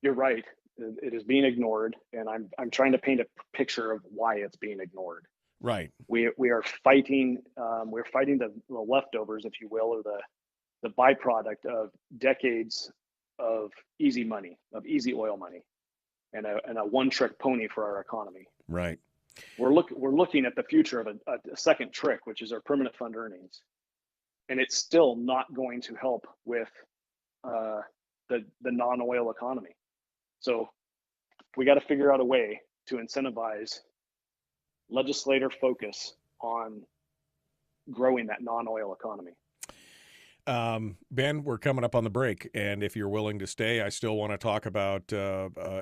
you're right. It is being ignored, and I'm trying to paint a picture of why it's being ignored. Right. We are fighting. We're fighting the leftovers, if you will, or the byproduct of decades of easy money, of easy oil money, and a one-trick pony for our economy. Right. We're looking at the future of a second trick, which is our permanent fund earnings, and it's still not going to help with the non-oil economy. So we got to figure out a way to incentivize legislator focus on growing that non-oil economy. Ben, we're coming up on the break, and if you're willing to stay, I still want to talk about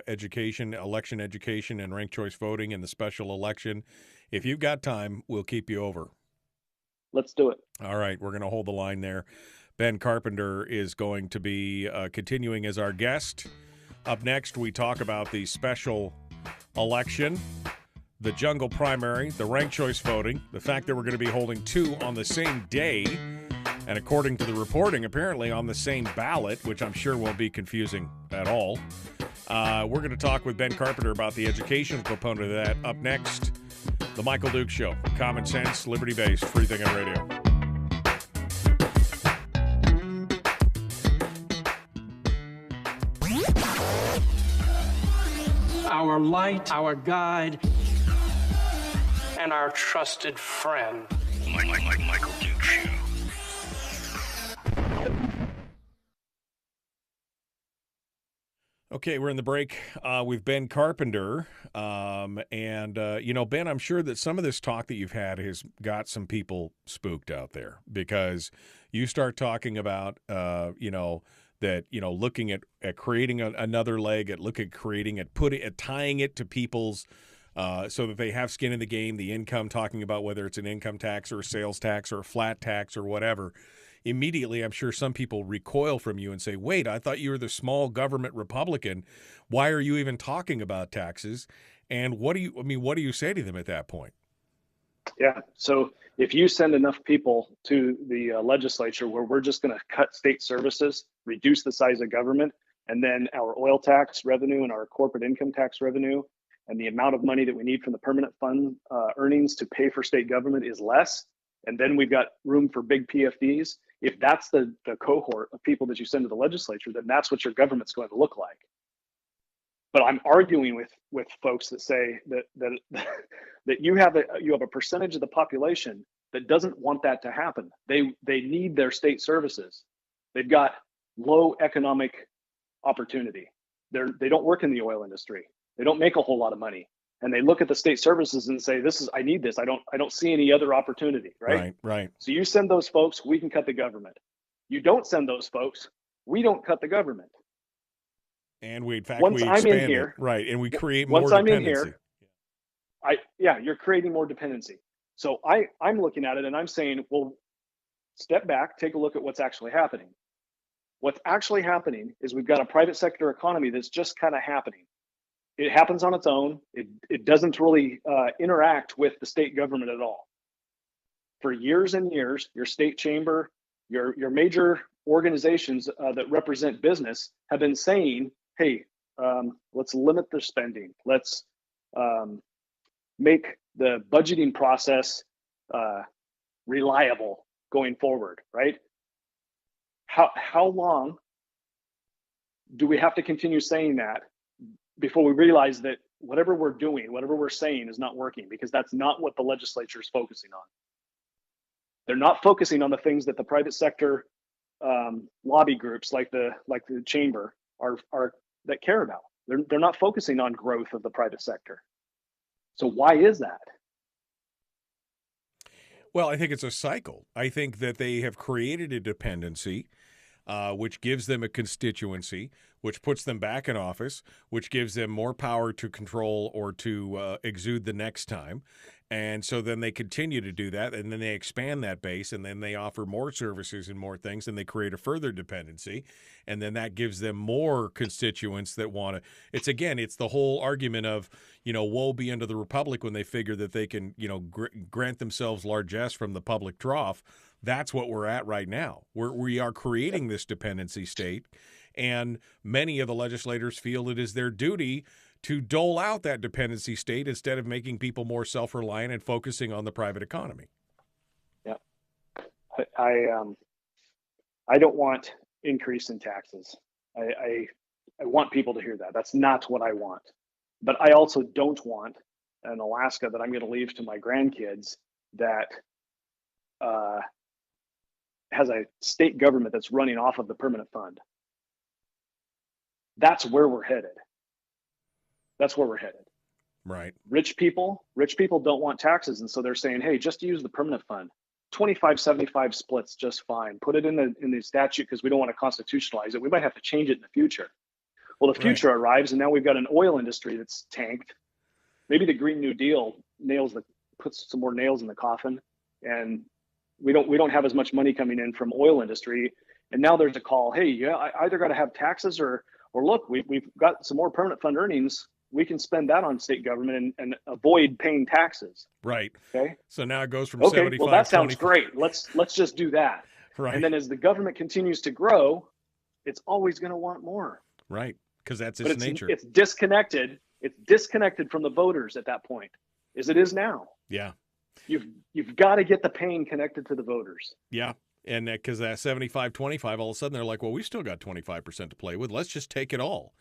education, election education, and ranked choice voting in the special election. If you've got time, we'll keep you over. Let's do it. All right, we're going to hold the line there. Ben Carpenter is going to be continuing as our guest. Up next, we talk about the special election, the jungle primary, the ranked choice voting, the fact that we're going to be holding two on the same day, and according to the reporting, apparently on the same ballot, which I'm sure won't be confusing at all. We're going to talk with Ben Carpenter about the educational component of that. Up next, The Michael Dukes Show. Common sense, liberty-based, free thinking radio. Our light, our guide, and our trusted friend. Michael Dukes Show. Okay, we're in the break with Ben Carpenter. Ben, I'm sure that some of this talk that you've had has got some people spooked out there, because you start talking about, looking at creating another leg, tying it to people's so that they have skin in the game, the income, talking about whether it's an income tax or a sales tax or a flat tax or whatever. Immediately, I'm sure some people recoil from you and say, wait, I thought you were the small government Republican. Why are you even talking about taxes? And what do you say to them at that point? Yeah. So if you send enough people to the legislature where we're just going to cut state services, reduce the size of government, and then our oil tax revenue and our corporate income tax revenue and the amount of money that we need from the permanent fund earnings to pay for state government is less, and then we've got room for big PFDs. If that's the cohort of people that you send to the legislature, then that's what your government's going to look like. But I'm arguing with folks that say that you have a percentage of the population that doesn't want that to happen. They need their state services. They've got low economic opportunity. They don't work in the oil industry. They don't make a whole lot of money, and they look at the state services and say, I need this. I don't see any other opportunity. Right. So you send those folks, we can cut the government. You don't send those folks, we don't cut the government. And we, in fact, once we I'm expand in here, it, right? And we create more once I'm dependency. in here, you're creating more dependency. So I'm looking at it and I'm saying, well, step back, take a look at what's actually happening. What's actually happening is we've got a private sector economy that's just kind of happening. It happens on its own. It doesn't really interact with the state government at all. For years and years, your state chamber, your major organizations that represent business have been saying, hey, let's limit the spending. Let's make the budgeting process reliable going forward, right? How long do we have to continue saying that before we realize that whatever we're doing, whatever we're saying is not working? Because that's not what the legislature is focusing on. They're not focusing on the things that the private sector lobby groups like the chamber are that care about. They're not focusing on growth of the private sector. So why is that? Well, I think it's a cycle. I think that they have created a dependency, which gives them a constituency, which puts them back in office, which gives them more power to control or to exude the next time. And so then they continue to do that, and then they expand that base, and then they offer more services and more things, and they create a further dependency. And then that gives them more constituents that want to. It's the whole argument of, woe be unto the republic when they figure that they can, grant themselves largesse from the public trough. That's what we're at right now. We are creating this dependency state, and many of the legislators feel it is their duty to dole out that dependency state instead of making people more self-reliant and focusing on the private economy. Yeah, I don't want increase in taxes. I want people to hear that. That's not what I want. But I also don't want an Alaska that I'm going to leave to my grandkids that has a state government that's running off of the permanent fund. That's where we're headed. That's where we're headed. Right. Rich people don't want taxes. And so they're saying, hey, just use the permanent fund. 25-75 splits just fine. Put it in the statute because we don't want to constitutionalize it. We might have to change it in the future. Well, the future arrives, and now we've got an oil industry that's tanked. Maybe the Green New Deal puts some more nails in the coffin, and we don't have as much money coming in from oil industry. And now there's a call, hey, I either got to have taxes or look, we've got some more permanent fund earnings. We can spend that on state government and avoid paying taxes. Right. Okay. So now it goes from 75. Well, that sounds great. Let's just do that. Right. And then as the government continues to grow, it's always going to want more. Right. Because that's its nature. It's disconnected. It's disconnected from the voters at that point, as it is now. Yeah. You've got to get the pain connected to the voters. Yeah. And because that 75-25, all of a sudden they're like, well, we still got 25% to play with. Let's just take it all.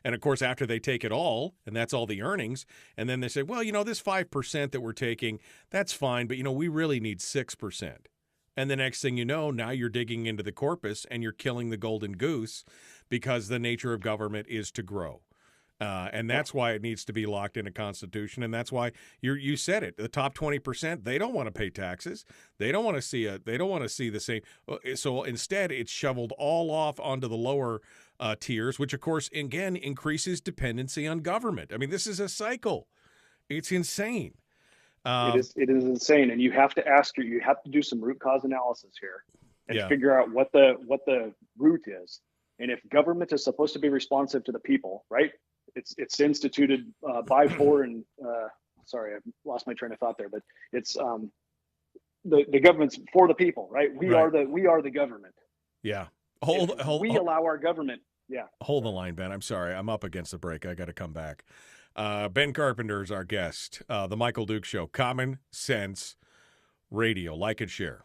And, of course, after they take it all, and that's all the earnings, and then they say, well, this 5% that we're taking, that's fine, but, we really need 6%. And the next thing you know, now you're digging into the corpus and you're killing the golden goose because the nature of government is to grow. And that's why it needs to be locked in a constitution. And that's why you said it. The top 20%, they don't want to pay taxes. They don't want to see the same. So instead, it's shoveled all off onto the lower tiers, which of course again increases dependency on government. I mean, this is a cycle. It's insane. It is insane, and you have to do some root cause analysis here and figure out what the root is. And if government is supposed to be responsive to the people, right? It's instituted by, for, and sorry, I lost my train of thought there, but it's the government's for the people, right? We are the government. Yeah. We allow our government. Yeah. Hold the line, Ben. I'm sorry. I'm up against the break. I got to come back. Ben Carpenter is our guest. The Michael Duke Show. Common Sense Radio. Like and share.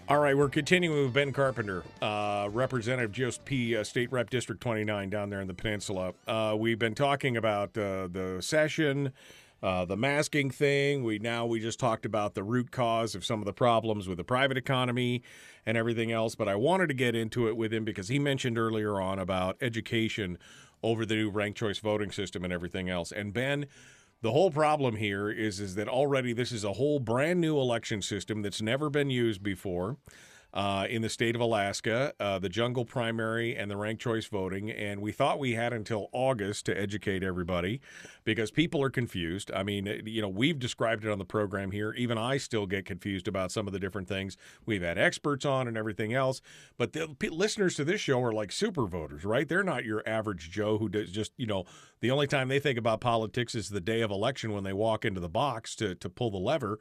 All right, we're continuing with Ben Carpenter, Representative GOP State Rep District 29 down there in the peninsula. We've been talking about the session, the masking thing. We just talked about the root cause of some of the problems with the private economy and everything else. But I wanted to get into it with him because he mentioned earlier on about education over the new ranked choice voting system and everything else. And Ben, the whole problem here is that already this is a whole brand new election system that's never been used before in the state of Alaska, the jungle primary and the ranked choice voting. And we thought we had until August to educate everybody because people are confused. I mean, we've described it on the program here. Even I still get confused about some of the different things. We've had experts on and everything else. But the listeners to this show are like super voters, right? They're not your average Joe who does just, the only time they think about politics is the day of election when they walk into the box to pull the lever.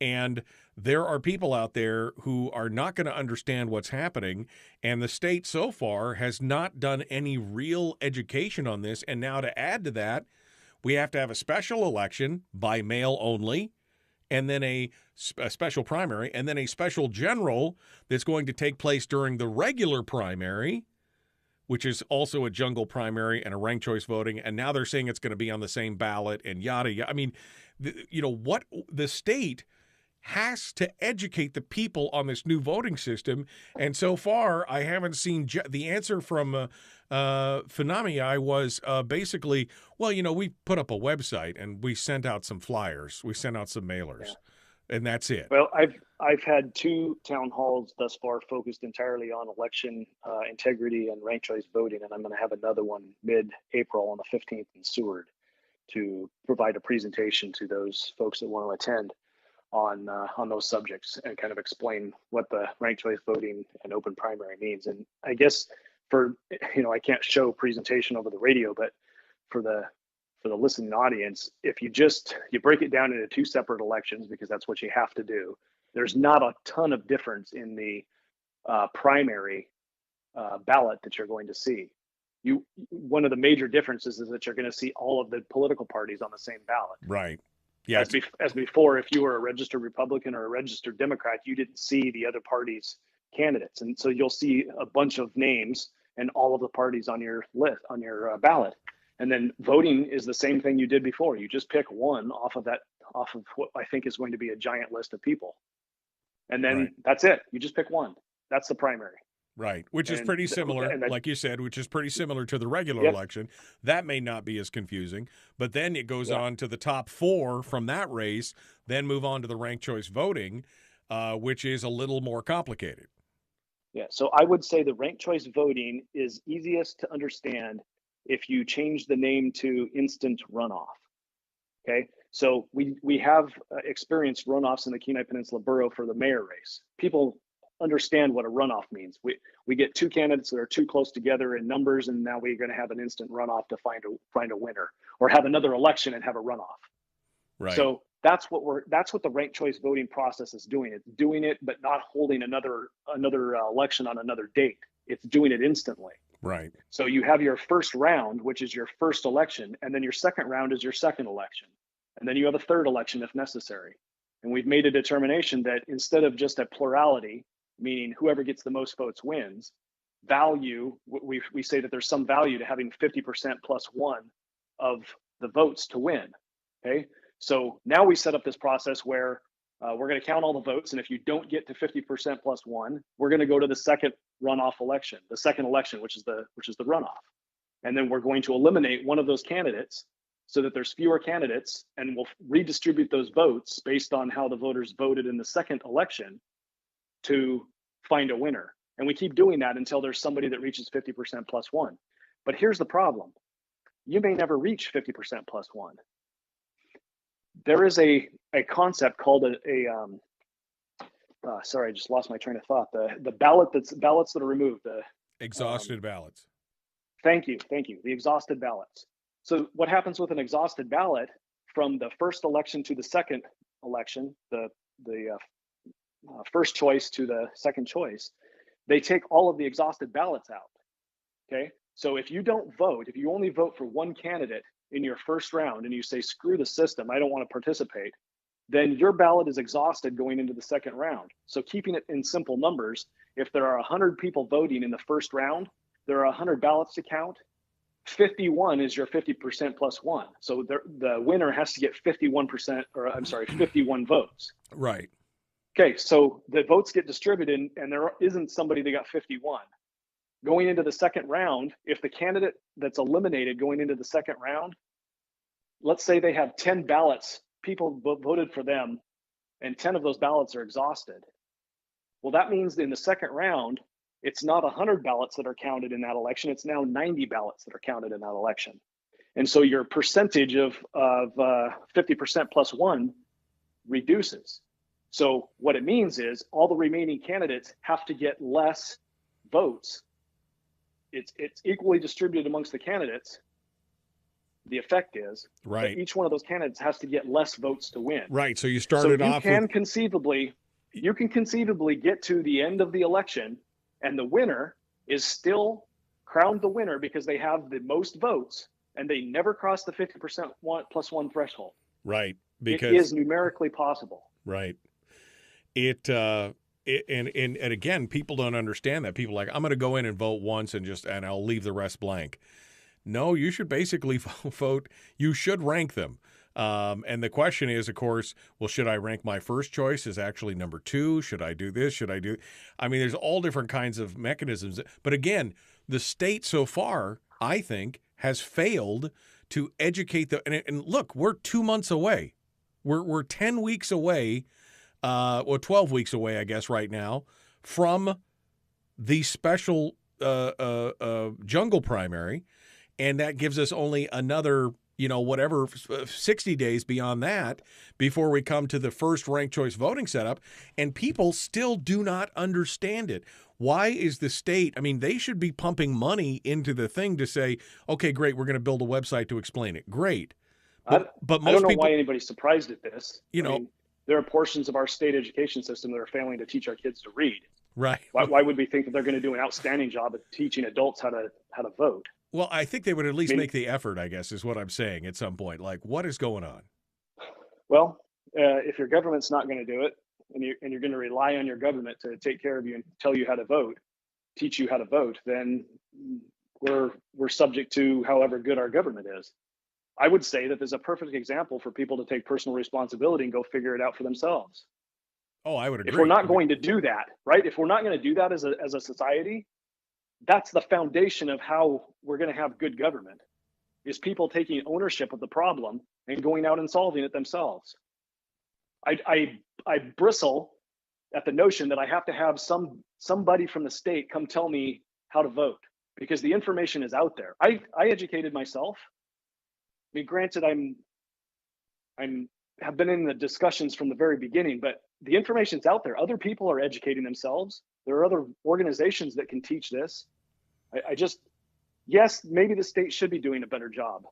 And there are people out there who are not going to understand what's happening. And the state so far has not done any real education on this. And now to add to that, we have to have a special election by mail only, and then a special primary, and then a special general that's going to take place during the regular primary, which is also a jungle primary and a ranked choice voting. And now they're saying it's going to be on the same ballot and yada, yada. I mean, what the state has to educate the people on this new voting system. And so far, I haven't seen the answer from Finami was basically, well, we put up a website and we sent out some flyers. We sent out some mailers. Yeah. And that's it. Well, I've had 2 town halls thus far focused entirely on election integrity and ranked choice voting, and I'm going to have another one mid-April on the 15th in Seward to provide a presentation to those folks that want to attend on those subjects and kind of explain what the ranked choice voting and open primary means. And I guess I can't show presentation over the radio, but for the listening audience, if you break it down into 2 separate elections, because that's what you have to do, there's not a ton of difference in the primary ballot that you're going to see. One of the major differences is that you're going to see all of the political parties on the same ballot. Right. Yeah. As before, if you were a registered Republican or a registered Democrat, you didn't see the other parties' candidates. And so you'll see a bunch of names and all of the parties on your list, on your ballot. And then voting is the same thing you did before. You just pick one off of what I think is going to be a giant list of people. And then That's it. You just pick one. That's the primary. Right, which is pretty similar, like you said, which is pretty similar to the regular election. That may not be as confusing, but then it goes on to the top 4 from that race, then move on to the ranked choice voting, which is a little more complicated. Yeah, so I would say the ranked choice voting is easiest to understand if you change the name to instant runoff. Okay, so we have experienced runoffs in the Kenai Peninsula Borough for the mayor race. People understand what a runoff means. We get 2 candidates that are too close together in numbers, and now we're going to have an instant runoff to find a winner, or have another election and have a runoff. Right. So that's what the ranked choice voting process is doing. It's doing it, but not holding another election on another date. It's doing it instantly. Right. So you have your first round, which is your first election, and then your second round is your second election, and then you have a third election if necessary. And we've made a determination that instead of just a plurality, meaning whoever gets the most votes wins, we say that there's some value to having 50% plus 1 of the votes to win. Okay, so now we set up this process where we're going to count all the votes, and if you don't get to 50% plus 1, we're going to go to the second runoff election, which is the runoff, and then we're going to eliminate one of those candidates so that there's fewer candidates, and we'll redistribute those votes based on how the voters voted in the second election to find a winner. And we keep doing that until there's somebody that reaches 50% plus one. But here's the problem. You may never reach 50% plus one. There is a concept called sorry, I just lost my train of thought. The ballots that are removed. The exhausted ballots. Thank you. The exhausted ballots. So what happens with an exhausted ballot from the first election to the second election, the first choice to the second choice, they take all of the exhausted ballots out. Okay. So if you don't vote, if you only vote for one candidate in your first round and you say, screw the system, I don't want to participate, then your ballot is exhausted going into the second round. So keeping it in simple numbers, if there are 100 people voting in the first round, there are 100 ballots to count. 51 is your 50% plus one. So the winner has to get 51 votes. Right. Okay, so the votes get distributed and there isn't somebody that got 51. Going into the second round, if the candidate that's eliminated going into the second round, let's say they have 10 ballots, people voted for them, and 10 of those ballots are exhausted. Well, that means in the second round, it's not 100 ballots that are counted in that election, it's now 90 ballots that are counted in that election. And so your percentage of 50% plus one reduces. So what it means is all the remaining candidates have to get less votes. It's equally distributed amongst the candidates. The effect is that each one of those candidates has to get less votes to win. Right. So you started off. You can conceivably get to the end of the election, and the winner is still crowned the winner because they have the most votes, and they never cross the 50% plus one threshold. Right. Because it is numerically possible. Right. And again, people don't understand that. People are like, I'm going to go in and vote once and I'll leave the rest blank. No, you should basically vote. You should rank them. And the question is, of course, well, should I rank my first choice as actually number 2? Should I do this? I mean, there's all different kinds of mechanisms. But again, the state so far, I think, has failed to educate and look, we're 2 months away. We're 10 weeks away. 12 weeks away, I guess, right now, from the special jungle primary, and that gives us only another, 60 days beyond that before we come to the first ranked choice voting setup, and people still do not understand it. Why is the state, they should be pumping money into the thing to say, okay, great, we're going to build a website to explain it. Great. But most I don't know people, why anybody's surprised at this. There are portions of our state education system that are failing to teach our kids to read. Right. Why would we think that they're going to do an outstanding job of teaching adults how to vote? Well, I think they would at least make the effort, I guess, is what I'm saying at some point. Like, what is going on? Well, if your government's not going to do it, and you're going to rely on your government to take care of you and tell you how to vote, teach you how to vote, then we're subject to however good our government is. I would say that there's a perfect example for people to take personal responsibility and go figure it out for themselves. Oh, I would agree. If we're not going to do that, right? If we're not going to do that as a society, that's the foundation of how we're going to have good government, is people taking ownership of the problem and going out and solving it themselves. I bristle at the notion that I have to have somebody from the state come tell me how to vote, because the information is out there. I educated myself. Granted, have been in the discussions from the very beginning, but the information's out there. Other people are educating themselves. There are other organizations that can teach this. Yes, maybe the state should be doing a better job.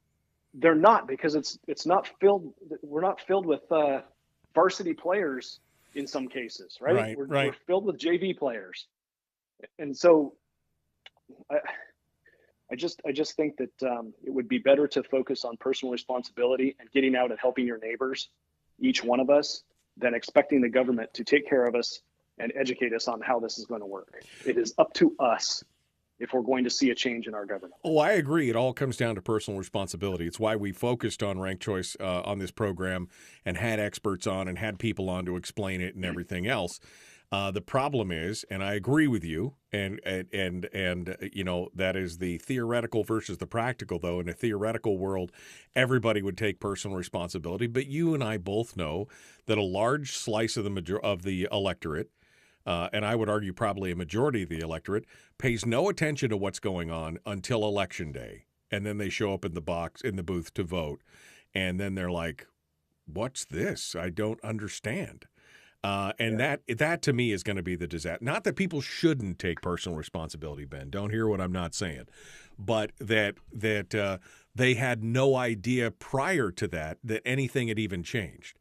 They're not, because it's not filled. We're not filled with varsity players in some cases, right? We're filled with JV players, and so I just think that it would be better to focus on personal responsibility and getting out and helping your neighbors, each one of us, than expecting the government to take care of us and educate us on how this is going to work. It is up to us if we're going to see a change in our government. Oh, I agree. It all comes down to personal responsibility. It's why we focused on ranked choice on this program and had experts on and had people on to explain it and everything else. The problem is, and I agree with you, and that is the theoretical versus the practical, though. In a theoretical world, everybody would take personal responsibility, but you and I both know that a large slice of the electorate and I would argue probably a majority of the electorate, pays no attention to what's going on until Election Day. And then they show up in the booth to vote. And then they're like, what's this? I don't understand. That to me is going to be the disaster. Not that people shouldn't take personal responsibility, Ben. Don't hear what I'm not saying. But that they had no idea prior to that anything had even changed.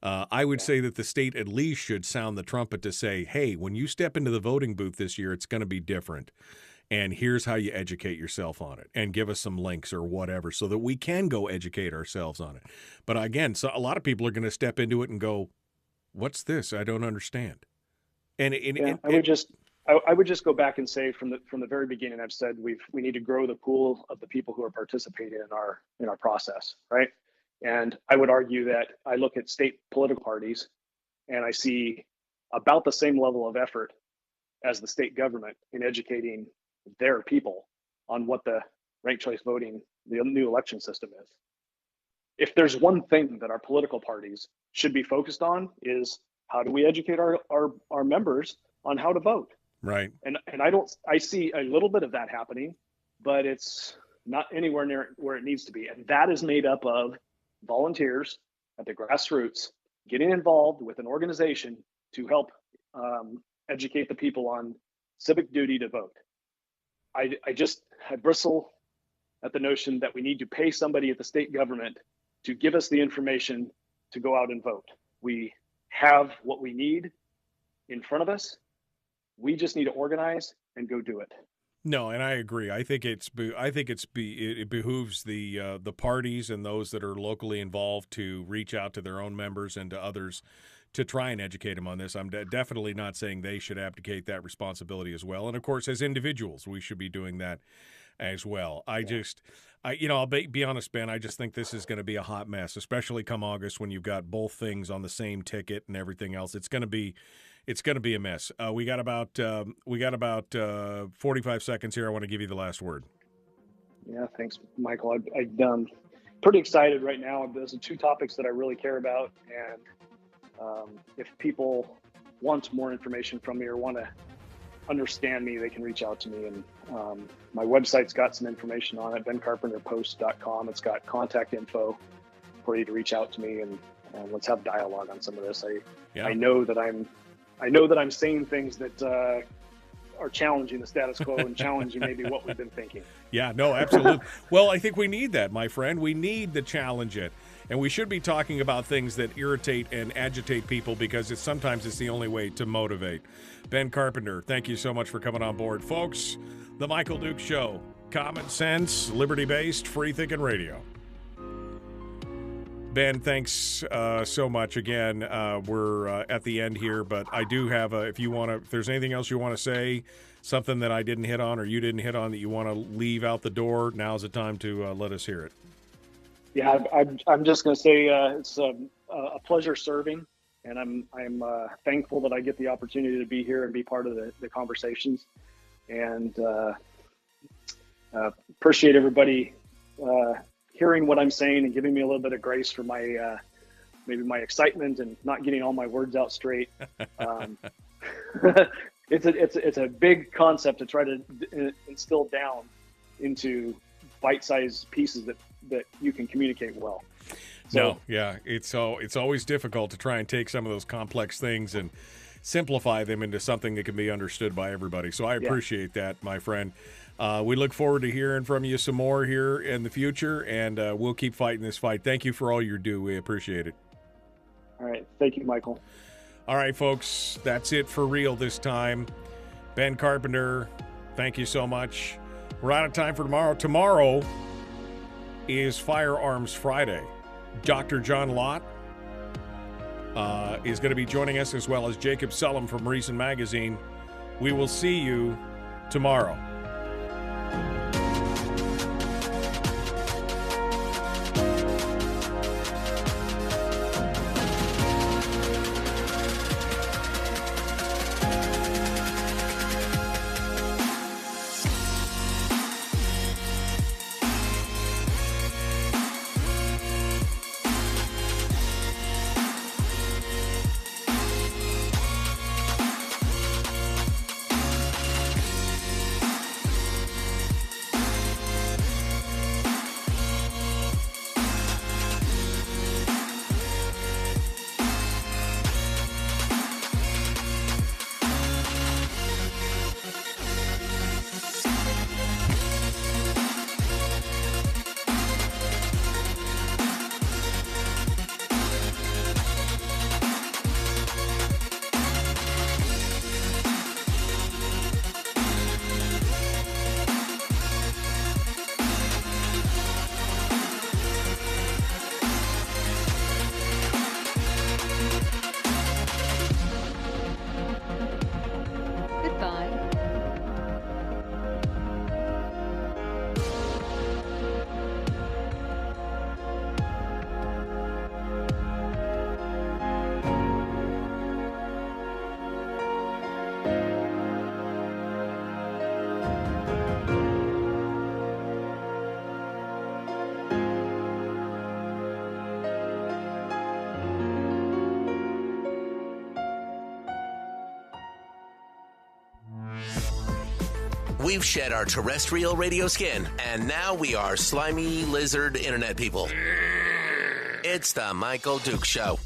I would say that the state at least should sound the trumpet to say, hey, when you step into the voting booth this year, it's going to be different. And here's how you educate yourself on it, and give us some links or whatever so that we can go educate ourselves on it. But again, so a lot of people are going to step into it and go, what's this? I don't understand. I would just go back and say from the very beginning, I've said we need to grow the pool of the people who are participating in our process, right? And I would argue that I look at state political parties and I see about the same level of effort as the state government in educating their people on what the ranked choice voting, the new election system is. If there's one thing that our political parties should be focused on, is how do we educate our members on how to vote? Right. And I see a little bit of that happening, but it's not anywhere near where it needs to be. And that is made up of volunteers at the grassroots getting involved with an organization to help educate the people on civic duty to vote. I bristle at the notion that we need to pay somebody at the state government to give us the information to go out and vote. We have what we need in front of us. We just need to organize and go do it. No, and I agree. I think it behooves the parties and those that are locally involved to reach out to their own members and to others to try and educate them on this. I'm definitely not saying they should abdicate that responsibility as well. And of course, as individuals, we should be doing that as well. I'll be honest, Ben, I just think this is going to be a hot mess, especially come August when you've got both things on the same ticket and everything else. It's going to be a mess. We got about 45 seconds here. I want to give you the last word. Yeah, thanks, Michael. I'm pretty excited right now. Those are two topics that I really care about, and if people want more information from me or want to understand me, they can reach out to me. And my website's got some information on it, bencarpenterpost.com. It's got contact info for you to reach out to me, and let's have dialogue on some of this. I know that I'm saying things that are challenging the status quo and challenging maybe what we've been thinking. Yeah, no, absolutely. Well, I think we need that, my friend. We need to challenge it. And we should be talking about things that irritate and agitate people, because sometimes it's the only way to motivate. Ben Carpenter, thank you so much for coming on board. Folks, The Michael Duke Show. Common sense, liberty-based, free-thinking radio. Ben, thanks so much again. We're at the end here, but I do have if there's anything else you want to say, something that I didn't hit on or you didn't hit on that you want to leave out the door, now's the time to let us hear it. Yeah, I'm just going to say it's a pleasure serving, and I'm thankful that I get the opportunity to be here and be part of the conversations, and appreciate everybody hearing what I'm saying and giving me a little bit of grace for my maybe my excitement and not getting all my words out straight. It's a big concept to try to instill down into bite-sized pieces that you can communicate well. So, no, yeah, it's always difficult to try and take some of those complex things and simplify them into something that can be understood by everybody. So I appreciate that, my friend. We look forward to hearing from you some more here in the future, and we'll keep fighting this fight. Thank you for all you do. We appreciate it. All right. Thank you, Michael. All right, folks, that's it for real this time. Ben Carpenter, thank you so much. We're out of time for tomorrow. Tomorrow is Firearms Friday. Dr. John Lott is going to be joining us, as well as Jacob Sullum from Reason Magazine. We will see you tomorrow. We've shed our terrestrial radio skin, and now we are slimy lizard internet people. It's the Michael Duke Show.